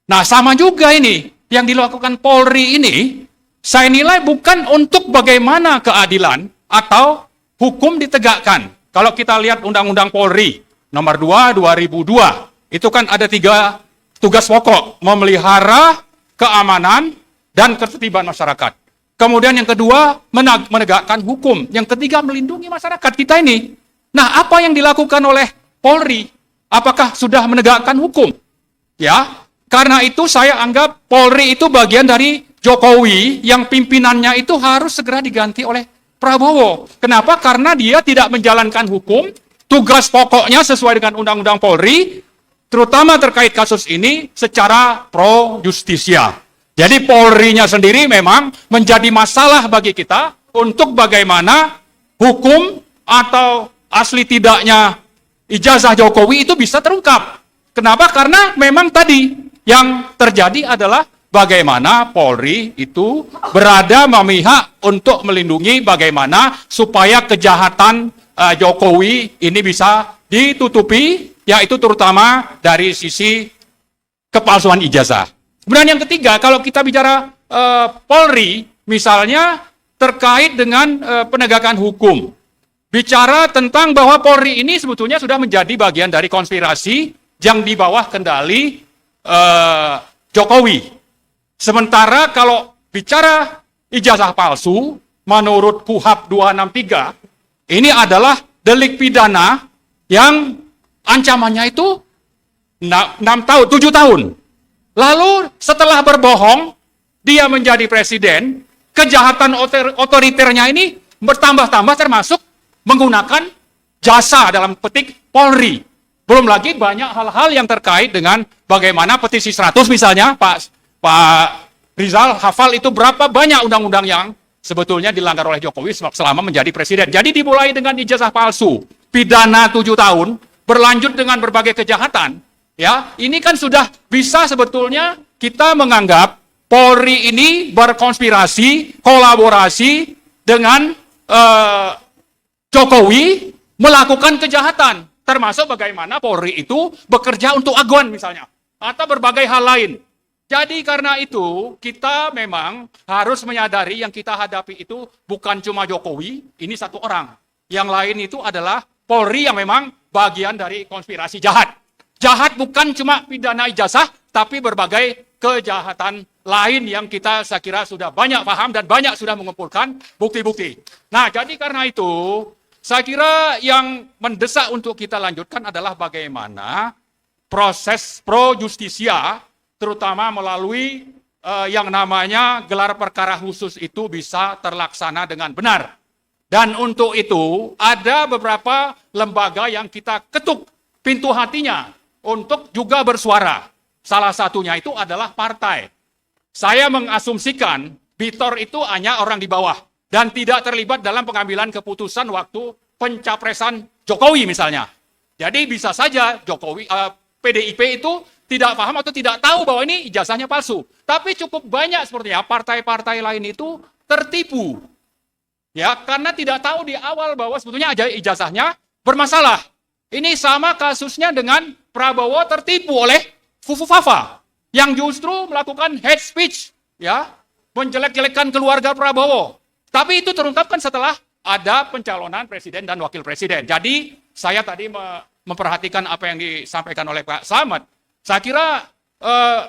Nah, sama juga ini yang dilakukan Polri ini, saya nilai bukan untuk bagaimana keadilan atau hukum ditegakkan. Kalau kita lihat Undang-Undang Polri nomor 2 2002, itu kan ada 3 tugas pokok: memelihara keamanan dan ketertiban masyarakat. Kemudian yang kedua, menegakkan hukum. Yang ketiga, melindungi masyarakat kita ini. Nah, apa yang dilakukan oleh Polri? Apakah sudah menegakkan hukum? Ya, karena itu saya anggap Polri itu bagian dari Jokowi yang pimpinannya itu harus segera diganti oleh Prabowo. Kenapa? Karena dia tidak menjalankan hukum, tugas pokoknya sesuai dengan Undang-Undang Polri, terutama terkait kasus ini secara pro justisia. Jadi Polri-nya sendiri memang menjadi masalah bagi kita untuk bagaimana hukum atau asli tidaknya ijazah Jokowi itu bisa terungkap. Kenapa? Karena memang tadi yang terjadi adalah bagaimana Polri itu berada memihak untuk melindungi bagaimana supaya kejahatan Jokowi ini bisa ditutupi, yaitu terutama dari sisi kepalsuan ijazah. Kemudian yang ketiga, kalau kita bicara Polri, misalnya terkait dengan penegakan hukum, bicara tentang bahwa Polri ini sebetulnya sudah menjadi bagian dari konspirasi yang di bawah kendali Jokowi. Sementara kalau bicara ijazah palsu, menurut KUHP 263, ini adalah delik pidana yang ancamannya itu 6 tahun, 7 tahun. Lalu setelah berbohong, dia menjadi presiden, kejahatan otoriternya ini bertambah-tambah, termasuk menggunakan jasa dalam petik Polri. Belum lagi banyak hal-hal yang terkait dengan bagaimana petisi 100 misalnya, Pak Rizal hafal itu berapa banyak undang-undang yang sebetulnya dilanggar oleh Jokowi selama menjadi presiden. Jadi dimulai dengan ijazah palsu, pidana 7 tahun, berlanjut dengan berbagai kejahatan. Ya, ini kan sudah bisa sebetulnya kita menganggap Polri ini berkonspirasi, kolaborasi dengan Jokowi melakukan kejahatan. Termasuk bagaimana Polri itu bekerja untuk aguan misalnya, atau berbagai hal lain. Jadi karena itu, kita memang harus menyadari yang kita hadapi itu bukan cuma Jokowi, ini satu orang. Yang lain itu adalah Polri yang memang bagian dari konspirasi jahat. Jahat bukan cuma pidana ijazah, tapi berbagai kejahatan lain yang kita saya kira sudah banyak paham dan banyak sudah mengumpulkan bukti-bukti. Nah, jadi karena itu, saya kira yang mendesak untuk kita lanjutkan adalah bagaimana proses pro justisia, terutama melalui yang namanya gelar perkara khusus itu bisa terlaksana dengan benar. Dan untuk itu, ada beberapa lembaga yang kita ketuk pintu hatinya untuk juga bersuara. Salah satunya itu adalah partai. Saya mengasumsikan Bitor itu hanya orang di bawah dan tidak terlibat dalam pengambilan keputusan waktu pencapresan Jokowi misalnya. Jadi bisa saja Jokowi, PDIP itu tidak paham atau tidak tahu bahwa ini ijazahnya palsu. Tapi cukup banyak sepertinya partai-partai lain itu tertipu. Ya, karena tidak tahu di awal bahwa sebetulnya ijazahnya bermasalah. Ini sama kasusnya dengan Prabowo tertipu oleh Fufu Fafa yang justru melakukan hate speech, ya, menjelek-jelekan keluarga Prabowo. Tapi itu terungkapkan setelah ada pencalonan presiden dan wakil presiden. Jadi saya tadi memperhatikan apa yang disampaikan oleh Pak Slamet. Saya kira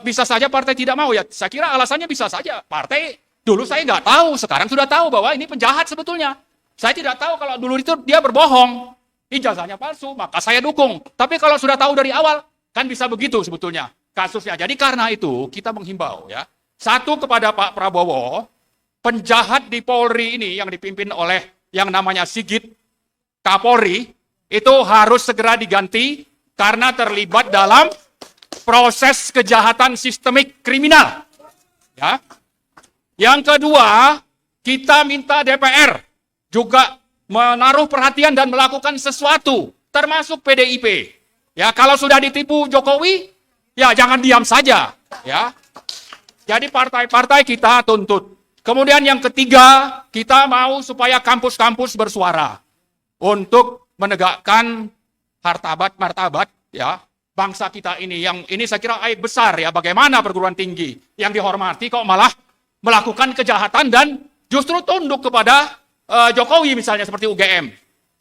bisa saja partai tidak mau ya. Saya kira alasannya bisa saja partai dulu saya nggak tahu, sekarang sudah tahu bahwa ini penjahat sebetulnya. Saya tidak tahu kalau dulu itu dia berbohong, ijazahnya palsu, maka saya dukung. Tapi kalau sudah tahu dari awal, kan bisa begitu sebetulnya kasusnya. Jadi karena itu kita menghimbau ya. Satu, kepada Pak Prabowo, penjahat di Polri ini yang dipimpin oleh yang namanya Sigit Kapolri, itu harus segera diganti karena terlibat dalam proses kejahatan sistemik kriminal. Ya. Yang kedua, kita minta DPR juga menaruh perhatian dan melakukan sesuatu, termasuk PDIP. Ya, kalau sudah ditipu Jokowi, ya jangan diam saja, ya. Jadi partai-partai kita tuntut. Kemudian yang ketiga, kita mau supaya kampus-kampus bersuara untuk menegakkan martabat ya bangsa kita ini. Yang ini saya kira aib besar ya, bagaimana perguruan tinggi yang dihormati kok malah melakukan kejahatan dan justru tunduk kepada Jokowi misalnya seperti UGM.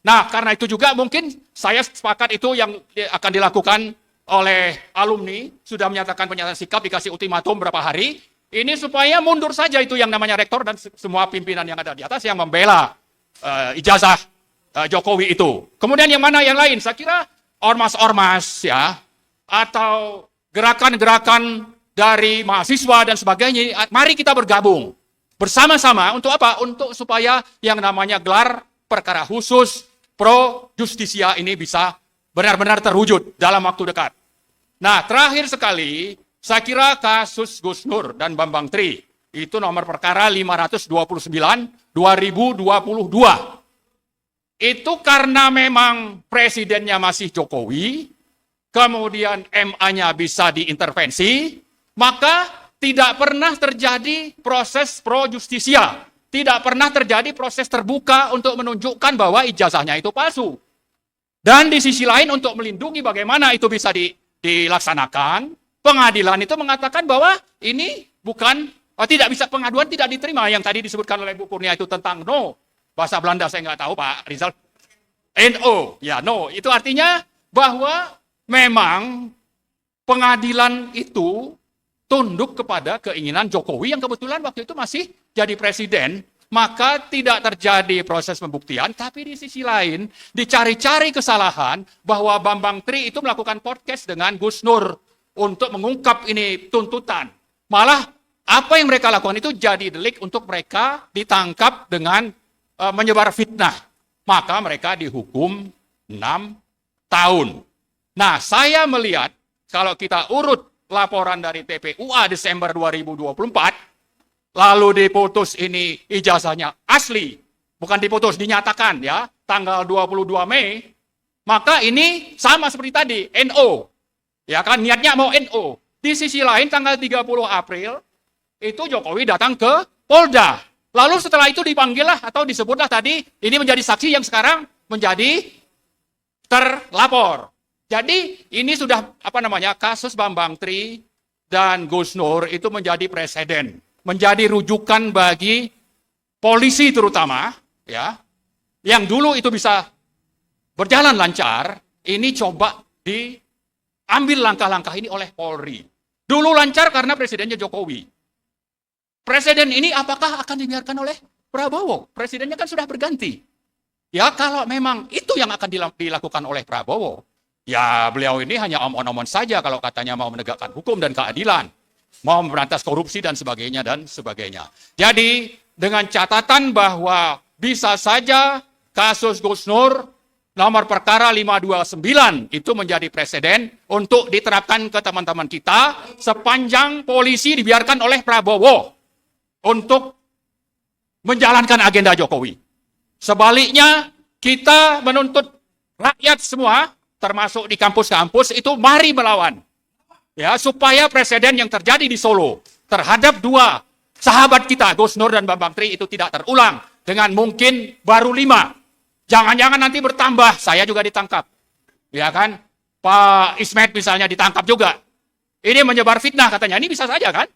Nah, karena itu juga mungkin saya sepakat itu yang akan dilakukan oleh alumni, sudah menyatakan pernyataan sikap, dikasih ultimatum berapa hari. Ini supaya mundur saja itu yang namanya rektor dan semua pimpinan yang ada di atas yang membela ijazah Jokowi itu. Kemudian yang mana yang lain? Saya kira ormas-ormas ya, atau gerakan-gerakan dari mahasiswa dan sebagainya, mari kita bergabung bersama-sama untuk apa? Untuk supaya yang namanya gelar perkara khusus pro justisia ini bisa benar-benar terwujud dalam waktu dekat. Nah, terakhir sekali, saya kira kasus Gus Nur dan Bambang Tri, itu nomor perkara 529/2022. Itu karena memang presidennya masih Jokowi, kemudian MA-nya bisa diintervensi, maka tidak pernah terjadi proses pro justisia. Tidak pernah terjadi proses terbuka untuk menunjukkan bahwa ijazahnya itu palsu. Dan di sisi lain untuk melindungi bagaimana itu bisa dilaksanakan, pengadilan itu mengatakan bahwa ini bukan, tidak bisa, pengaduan tidak diterima. Yang tadi disebutkan oleh Bu Kurnia itu tentang no. Bahasa Belanda saya nggak tahu Pak Rizal. NO, ya no. Itu artinya bahwa memang pengadilan itu tunduk kepada keinginan Jokowi yang kebetulan waktu itu masih jadi presiden, maka tidak terjadi proses pembuktian, tapi di sisi lain dicari-cari kesalahan bahwa Bambang Tri itu melakukan podcast dengan Gus Nur untuk mengungkap ini tuntutan. Malah apa yang mereka lakukan itu jadi delik untuk mereka ditangkap dengan menyebar fitnah. Maka mereka dihukum 6 tahun. Nah, saya melihat kalau kita urut laporan dari TPUA Desember 2024, lalu diputus ini ijazahnya asli, bukan diputus, dinyatakan ya, tanggal 22 Mei, maka ini sama seperti tadi, NO. Ya kan, niatnya mau NO. Di sisi lain, tanggal 30 April, itu Jokowi datang ke Polda. Lalu setelah itu dipanggillah atau disebutlah tadi, ini menjadi saksi yang sekarang menjadi terlapor. Jadi ini sudah kasus Bambang Tri dan Gus Nur itu menjadi presiden, menjadi rujukan bagi polisi terutama ya, yang dulu itu bisa berjalan lancar, ini coba diambil langkah-langkah ini oleh Polri. Dulu lancar karena presidennya Jokowi. Presiden ini apakah akan dibiarkan oleh Prabowo? Presidennya kan sudah berganti. Ya kalau memang itu yang akan dilakukan oleh Prabowo, ya beliau ini hanya omong-omong saja kalau katanya mau menegakkan hukum dan keadilan, mau memberantas korupsi dan sebagainya dan sebagainya. Jadi dengan catatan bahwa bisa saja kasus Gus Nur nomor perkara 529 itu menjadi presiden untuk diterapkan ke teman-teman kita sepanjang polisi dibiarkan oleh Prabowo untuk menjalankan agenda Jokowi. Sebaliknya kita menuntut rakyat semua termasuk di kampus-kampus itu mari melawan. Ya, supaya presiden yang terjadi di Solo terhadap dua sahabat kita, Gus Nur dan Bambang Tri itu tidak terulang dengan mungkin baru 5. Jangan-jangan nanti bertambah, saya juga ditangkap. Ya kan? Pak Ismet misalnya ditangkap juga. Ini menyebar fitnah katanya, ini bisa saja kan?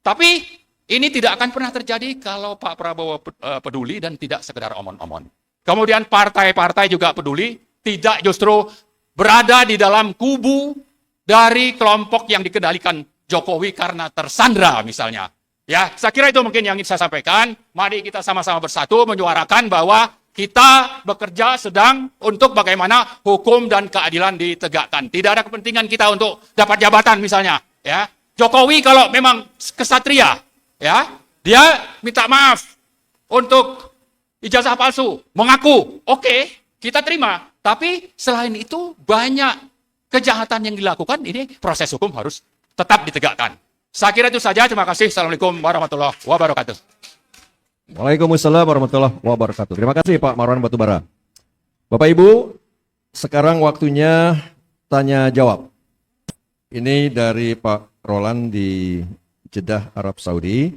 Tapi ini tidak akan pernah terjadi kalau Pak Prabowo peduli dan tidak sekedar omong-omong. Kemudian partai-partai juga peduli, tidak justru berada di dalam kubu dari kelompok yang dikendalikan Jokowi karena tersandra misalnya. Ya, saya kira itu mungkin yang ingin saya sampaikan. Mari kita sama-sama bersatu menyuarakan bahwa kita bekerja sedang untuk bagaimana hukum dan keadilan ditegakkan. Tidak ada kepentingan kita untuk dapat jabatan misalnya. Ya, Jokowi kalau memang kesatria, ya, dia minta maaf untuk ijazah palsu, mengaku, oke, kita terima. Tapi selain itu banyak kejahatan yang dilakukan, ini proses hukum harus tetap ditegakkan. Saya kira itu saja, terima kasih. Assalamualaikum warahmatullahi wabarakatuh. Waalaikumsalam warahmatullahi wabarakatuh. Terima kasih Pak Marwan Batubara. Bapak Ibu, sekarang waktunya tanya jawab. Ini dari Pak Roland di Jeddah, Arab Saudi.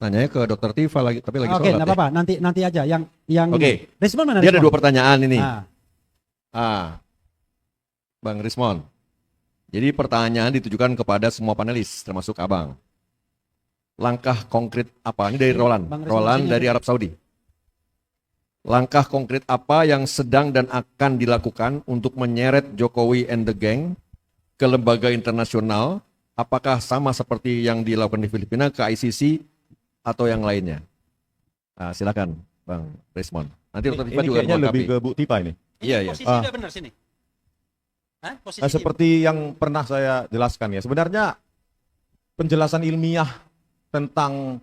Nanyanya ke Dr. Tifa lagi, tapi lagi Oke, sholat. nggak apa-apa. Nanti aja yang Oke. Rismon mana? Dia ada Rismon? 2 pertanyaan ini. Ah, Bang Rismon. Jadi pertanyaan ditujukan kepada semua panelis, termasuk Abang. Langkah konkret apa? Ini dari Roland. Bang Rismon, Roland sini dari ada. Arab Saudi. Langkah konkret apa yang sedang dan akan dilakukan untuk menyeret Jokowi and the gang ke lembaga internasional? Apakah sama seperti yang dilakukan di Filipina ke ICC atau yang lainnya? Nah, silakan Bang Rismon. Nanti Dr. Tifa Ini juga kayaknya lebih melengkapi. ke Bu Tipa ini. Iya, iya. Posisi udah benar sini. Hah? Posisi Seperti yang pernah saya jelaskan ya, sebenarnya penjelasan ilmiah tentang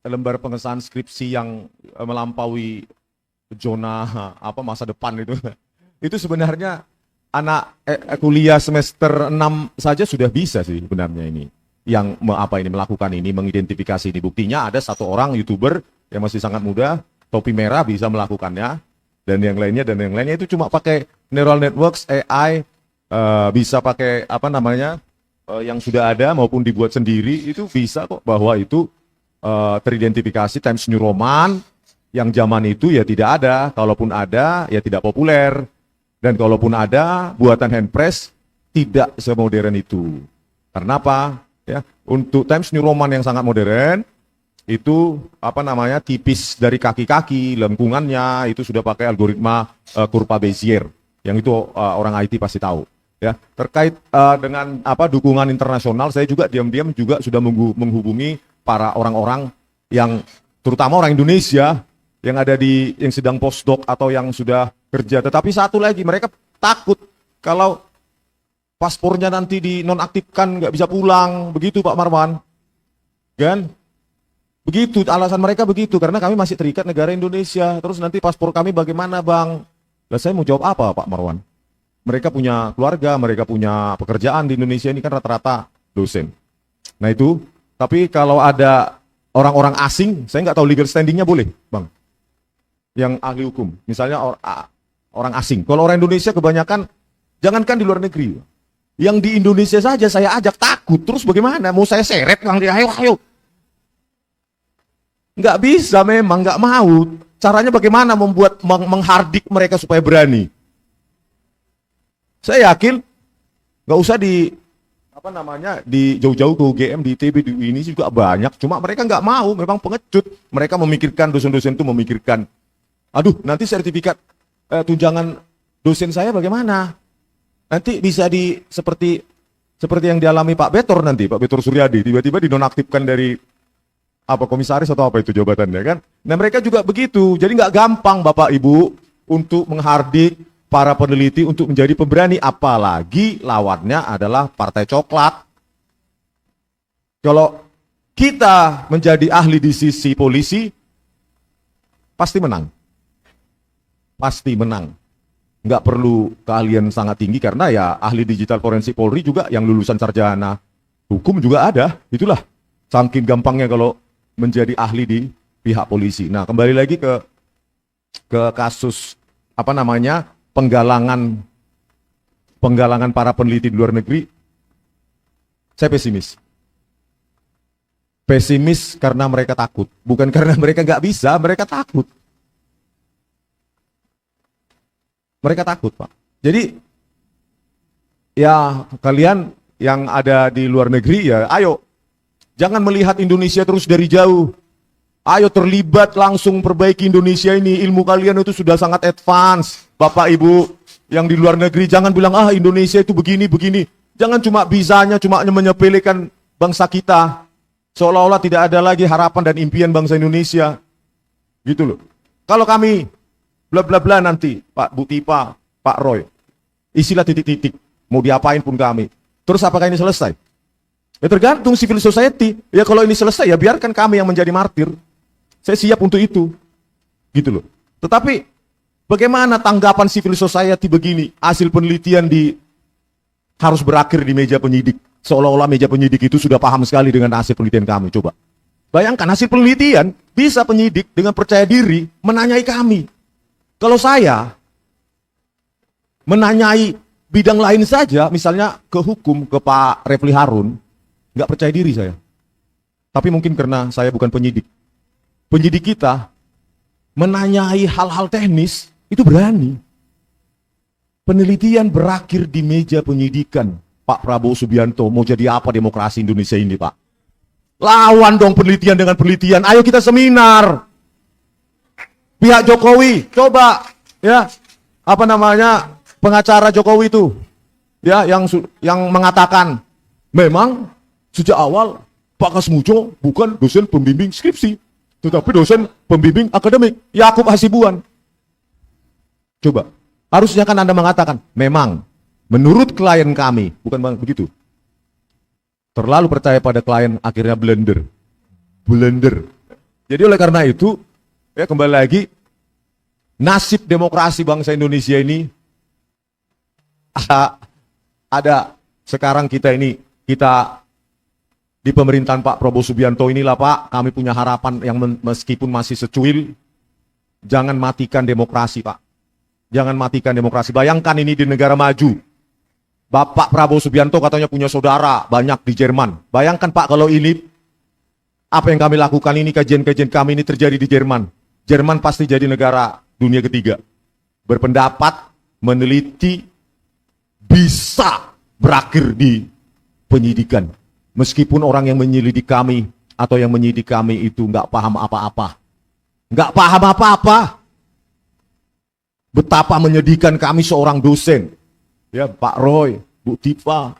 lembar pengesahan skripsi yang melampaui zona masa depan itu sebenarnya anak kuliah semester 6 saja sudah bisa sih sebenarnya ini yang melakukan ini, mengidentifikasi ini. Buktinya ada 1 orang YouTuber yang masih sangat muda, topi merah, bisa melakukannya, dan yang lainnya itu cuma pakai neural networks, AI, bisa pakai yang sudah ada maupun dibuat sendiri, itu bisa kok, bahwa itu teridentifikasi Times New Roman yang zaman itu ya tidak ada, kalaupun ada ya tidak populer, dan kalaupun ada buatan handpress tidak semodern itu. Karena apa? Ya, untuk Times New Roman yang sangat modern itu tipis dari kaki-kaki, lengkungannya itu sudah pakai algoritma kurva Bezier, yang itu orang IT pasti tahu. Ya, terkait dengan dukungan internasional, saya juga diam-diam juga sudah menghubungi para orang-orang yang terutama orang Indonesia yang ada yang sedang postdoc atau yang sudah kerja. Tetapi satu lagi, mereka takut kalau paspornya nanti dinonaktifkan, nggak bisa pulang, begitu Pak Marwan, kan? Begitu alasan mereka begitu, karena kami masih terikat negara Indonesia. Terus nanti paspor kami bagaimana Bang? Lah saya mau jawab apa Pak Marwan? Mereka punya keluarga, mereka punya pekerjaan di Indonesia ini kan rata-rata dosen. Nah itu, tapi kalau ada orang-orang asing, saya nggak tahu legal standingnya boleh, Bang. Yang ahli hukum, misalnya orang asing. Kalau orang Indonesia kebanyakan, jangankan di luar negeri, yang di Indonesia saja saya ajak takut. Terus bagaimana? Mau saya seret, Bang? Ayo. Nggak bisa memang, nggak mau. Caranya bagaimana menghardik mereka supaya berani? Saya yakin nggak usah di jauh-jauh ke UGM, di ITB, di UI ini juga banyak. Cuma mereka nggak mau, memang pengecut. Mereka memikirkan, dosen-dosen itu memikirkan, aduh nanti sertifikat tunjangan dosen saya bagaimana? Nanti bisa seperti yang dialami Pak Betor nanti, Pak Betor Suryadi, tiba-tiba dinonaktifkan dari komisaris atau apa itu jabatannya kan? Nah mereka juga begitu, jadi nggak gampang Bapak Ibu untuk menghardik para peneliti untuk menjadi pemberani, apalagi lawannya adalah partai coklat. Kalau kita menjadi ahli di sisi polisi, pasti menang. Pasti menang. Nggak perlu keahlian sangat tinggi, karena ya ahli digital forensik Polri juga yang lulusan sarjana hukum juga ada. Itulah saking gampangnya kalau menjadi ahli di pihak polisi. Nah, kembali lagi ke kasus penggalangan para peneliti di luar negeri. Saya pesimis. Pesimis karena mereka takut, bukan karena mereka nggak bisa, mereka takut. Mereka takut, Pak. Jadi ya kalian yang ada di luar negeri ya, ayo jangan melihat Indonesia terus dari jauh. Ayo terlibat langsung perbaiki Indonesia ini. Ilmu kalian itu sudah sangat advance. Bapak Ibu yang di luar negeri jangan bilang Indonesia itu begini. Jangan cuma bisanya cuma menyepelekan bangsa kita. Seolah-olah tidak ada lagi harapan dan impian bangsa Indonesia. Gitu loh. Kalau kami bla bla bla nanti, Pak Bu Tipa, Pak Roy, isilah titik-titik. Mau diapain pun kami. Terus apakah ini selesai? Ya tergantung civil society. Ya kalau ini selesai ya biarkan kami yang menjadi martir. Saya siap untuk itu. Gitu loh. Tetapi bagaimana tanggapan civil society begini? Hasil penelitian harus berakhir di meja penyidik. Seolah-olah meja penyidik itu sudah paham sekali dengan hasil penelitian kami. Coba. Bayangkan hasil penelitian, bisa penyidik dengan percaya diri menanyai kami. Kalau saya menanyai bidang lain saja, misalnya ke hukum, ke Pak Refli Harun, nggak percaya diri saya. Tapi mungkin karena saya bukan penyidik. Penyidik kita menanyai hal-hal teknis, itu berani. Penelitian berakhir di meja penyidikan. Pak Prabowo Subianto mau jadi apa demokrasi Indonesia ini, Pak? Lawan dong penelitian dengan penelitian. Ayo kita seminar. Pihak Jokowi, coba ya, apa namanya, pengacara Jokowi itu, ya, yang mengatakan memang sejak awal Pak Kasmujo bukan dosen pembimbing skripsi, tetapi dosen pembimbing akademik, Yakub Hasibuan. Coba, harusnya kan Anda mengatakan, memang menurut klien kami, bukan begitu. Terlalu percaya pada klien, akhirnya blunder. Jadi oleh karena itu, ya kembali lagi, nasib demokrasi bangsa Indonesia ini ada sekarang kita di pemerintahan Pak Prabowo Subianto inilah, Pak, kami punya harapan yang meskipun masih secuil, jangan matikan demokrasi, Pak. Jangan matikan demokrasi. Bayangkan ini di negara maju. Bapak Prabowo Subianto katanya punya saudara banyak di Jerman. Bayangkan, Pak, kalau ini, apa yang kami lakukan ini, kajian-kajian kami ini terjadi di Jerman. Jerman pasti jadi negara dunia ketiga. Berpendapat, meneliti, bisa berakhir di penyidikan. Meskipun orang yang menyelidik kami atau yang menyidik kami itu nggak paham apa-apa. Nggak paham apa-apa. Betapa menyedihkan kami seorang dosen. Ya, Pak Roy, Bu Tifa,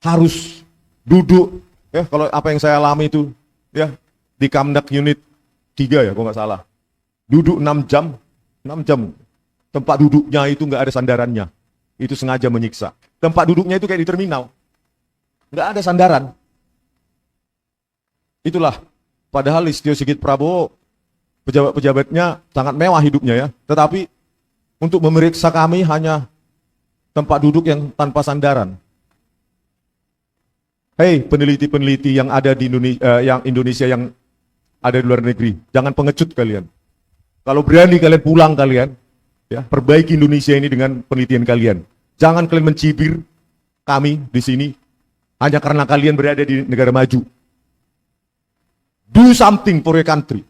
harus duduk, ya, kalau apa yang saya alami itu, ya, di Kamdak Unit 3 ya, kalau nggak salah. Duduk 6 jam, tempat duduknya itu nggak ada sandarannya. Itu sengaja menyiksa. Tempat duduknya itu kayak di terminal. Nggak ada sandaran. Itulah, padahal Listio Sigit Prabowo, pejabat-pejabatnya sangat mewah hidupnya ya. Tetapi, untuk memeriksa kami hanya tempat duduk yang tanpa sandaran. Hei, peneliti-peneliti yang ada di Indonesia yang ada di luar negeri, jangan pengecut kalian. Kalau berani kalian pulang kalian, ya, perbaiki Indonesia ini dengan penelitian kalian. Jangan kalian mencibir kami di sini hanya karena kalian berada di negara maju. Do something for your country.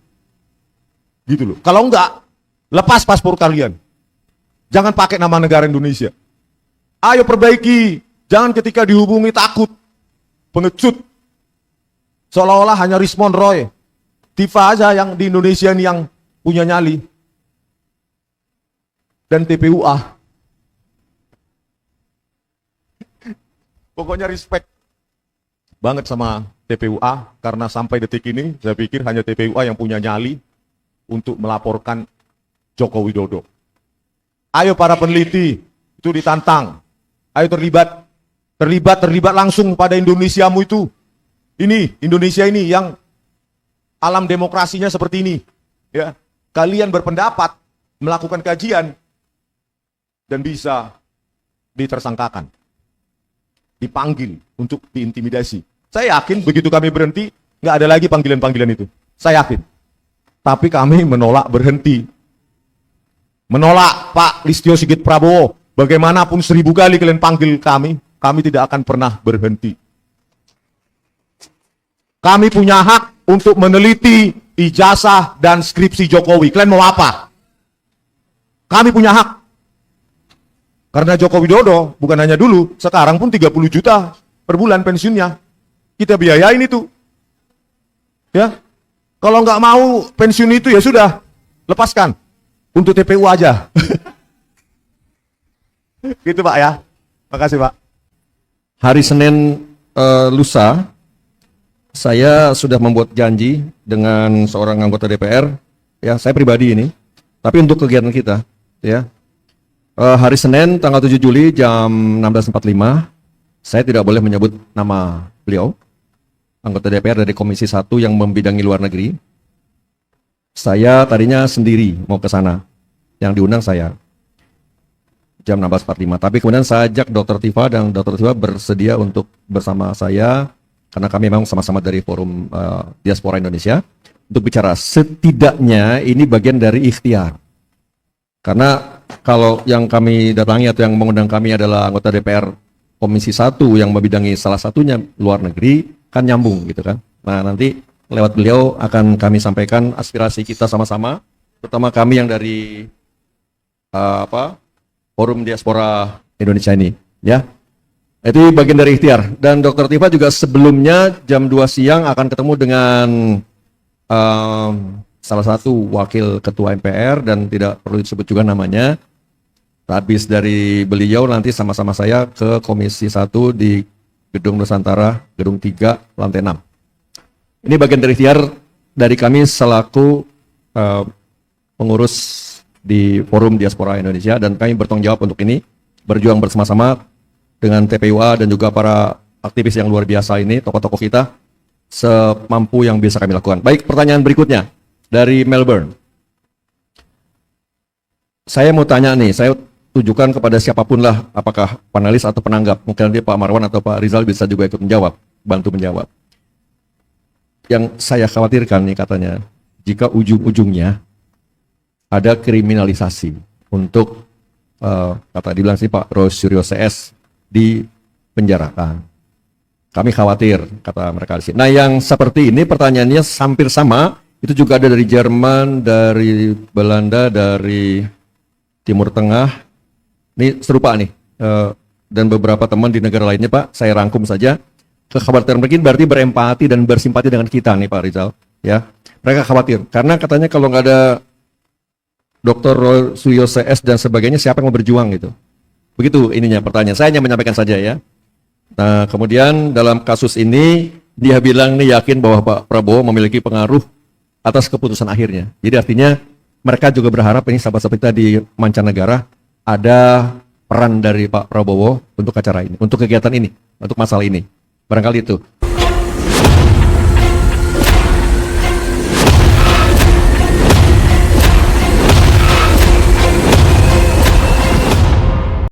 Gitu loh. Kalau enggak, lepas paspor kalian. Jangan pakai nama negara Indonesia. Ayo perbaiki, jangan ketika dihubungi takut, pengecut. Seolah-olah hanya Rismond Roy, Tifa aja yang di Indonesia ini yang punya nyali. Dan TPUA. Pokoknya respect banget sama TPUA, karena sampai detik ini saya pikir hanya TPUA yang punya nyali untuk melaporkan Joko Widodo. Ayo para peneliti, itu ditantang. Ayo terlibat langsung pada Indonesiamu itu. Ini, Indonesia ini yang alam demokrasinya seperti ini. Ya, kalian berpendapat, melakukan kajian, dan bisa ditersangkakan. Dipanggil untuk diintimidasi. Saya yakin begitu kami berhenti, nggak ada lagi panggilan-panggilan itu. Saya yakin. Tapi kami menolak berhenti. Menolak Pak Listio Sigit Prabowo. Bagaimanapun 1000 kali kalian panggil kami tidak akan pernah berhenti. Kami punya hak untuk meneliti ijazah dan skripsi Jokowi. Kalian mau apa? Kami punya hak. Karena Joko Widodo, bukan hanya dulu, sekarang pun 30 juta per bulan pensiunnya. Kita biayain itu. Ya. Kalau nggak mau pensiun itu ya sudah, lepaskan. Untuk TPU aja. Gitu Pak ya. Makasih Pak. Hari Senin lusa, saya sudah membuat janji dengan seorang anggota DPR, ya saya pribadi ini, tapi untuk kegiatan kita, ya. Hari Senin tanggal 7 Juli jam 16.45, saya tidak boleh menyebut nama beliau, anggota DPR dari Komisi 1 yang membidangi luar negeri. Saya tadinya sendiri mau ke sana, yang diundang saya. Jam 16.45. Tapi kemudian saya ajak Dr. Tifa dan Dr. Tifa bersedia untuk bersama saya karena kami memang sama-sama dari Forum Diaspora Indonesia, untuk bicara setidaknya ini bagian dari ikhtiar. Karena kalau yang kami datangi atau yang mengundang kami adalah anggota DPR Komisi 1 yang membidangi salah satunya luar negeri, kan nyambung gitu kan. Nah nanti lewat beliau akan kami sampaikan aspirasi kita sama-sama, terutama kami yang dari Forum Diaspora Indonesia ini, ya. Itu bagian dari ikhtiar. Dan Dr. Tifa juga sebelumnya jam 2 siang akan ketemu dengan salah satu wakil ketua MPR dan tidak perlu disebut juga namanya. Habis dari beliau nanti sama-sama saya ke Komisi 1 di Gedung Nusantara, Gedung 3, lantai 6. Ini bagian dari ikhtiar dari kami selaku pengurus di Forum Diaspora Indonesia, dan kami bertanggung jawab untuk ini, berjuang bersama-sama dengan TPUA dan juga para aktivis yang luar biasa ini, tokoh-tokoh kita, semampu yang bisa kami lakukan. Baik, pertanyaan berikutnya dari Melbourne. Saya mau tanya nih, saya tujukan kepada siapapun lah, apakah panelis atau penanggap, mungkin nanti Pak Marwan atau Pak Rizal bisa juga ikut menjawab, bantu menjawab. Yang saya khawatirkan nih katanya, jika ujung-ujungnya ada kriminalisasi untuk kata dibilang sih Pak Rosyuryo CS dipenjarakan. Kami khawatir, kata mereka di sini. Nah, yang seperti ini pertanyaannya hampir sama, itu juga ada dari Jerman, dari Belanda, dari Timur Tengah. Ini serupa nih, dan beberapa teman di negara lainnya, Pak. Saya rangkum saja. Kekhawatiran mereka berarti berempati dan bersimpati dengan kita nih, Pak Rizal. Ya, mereka khawatir karena katanya kalau nggak ada Dr. Rosyuryo CS dan sebagainya, siapa yang mau berjuang gitu. Begitu ininya pertanyaan. Saya hanya menyampaikan saja ya. Nah, kemudian dalam kasus ini dia bilang nih yakin bahwa Pak Prabowo memiliki pengaruh atas keputusan akhirnya. Jadi artinya mereka juga berharap ini sahabat-sahabat kita di mancanegara ada peran dari Pak Prabowo untuk acara ini, untuk kegiatan ini, untuk masalah ini. Barangkali itu.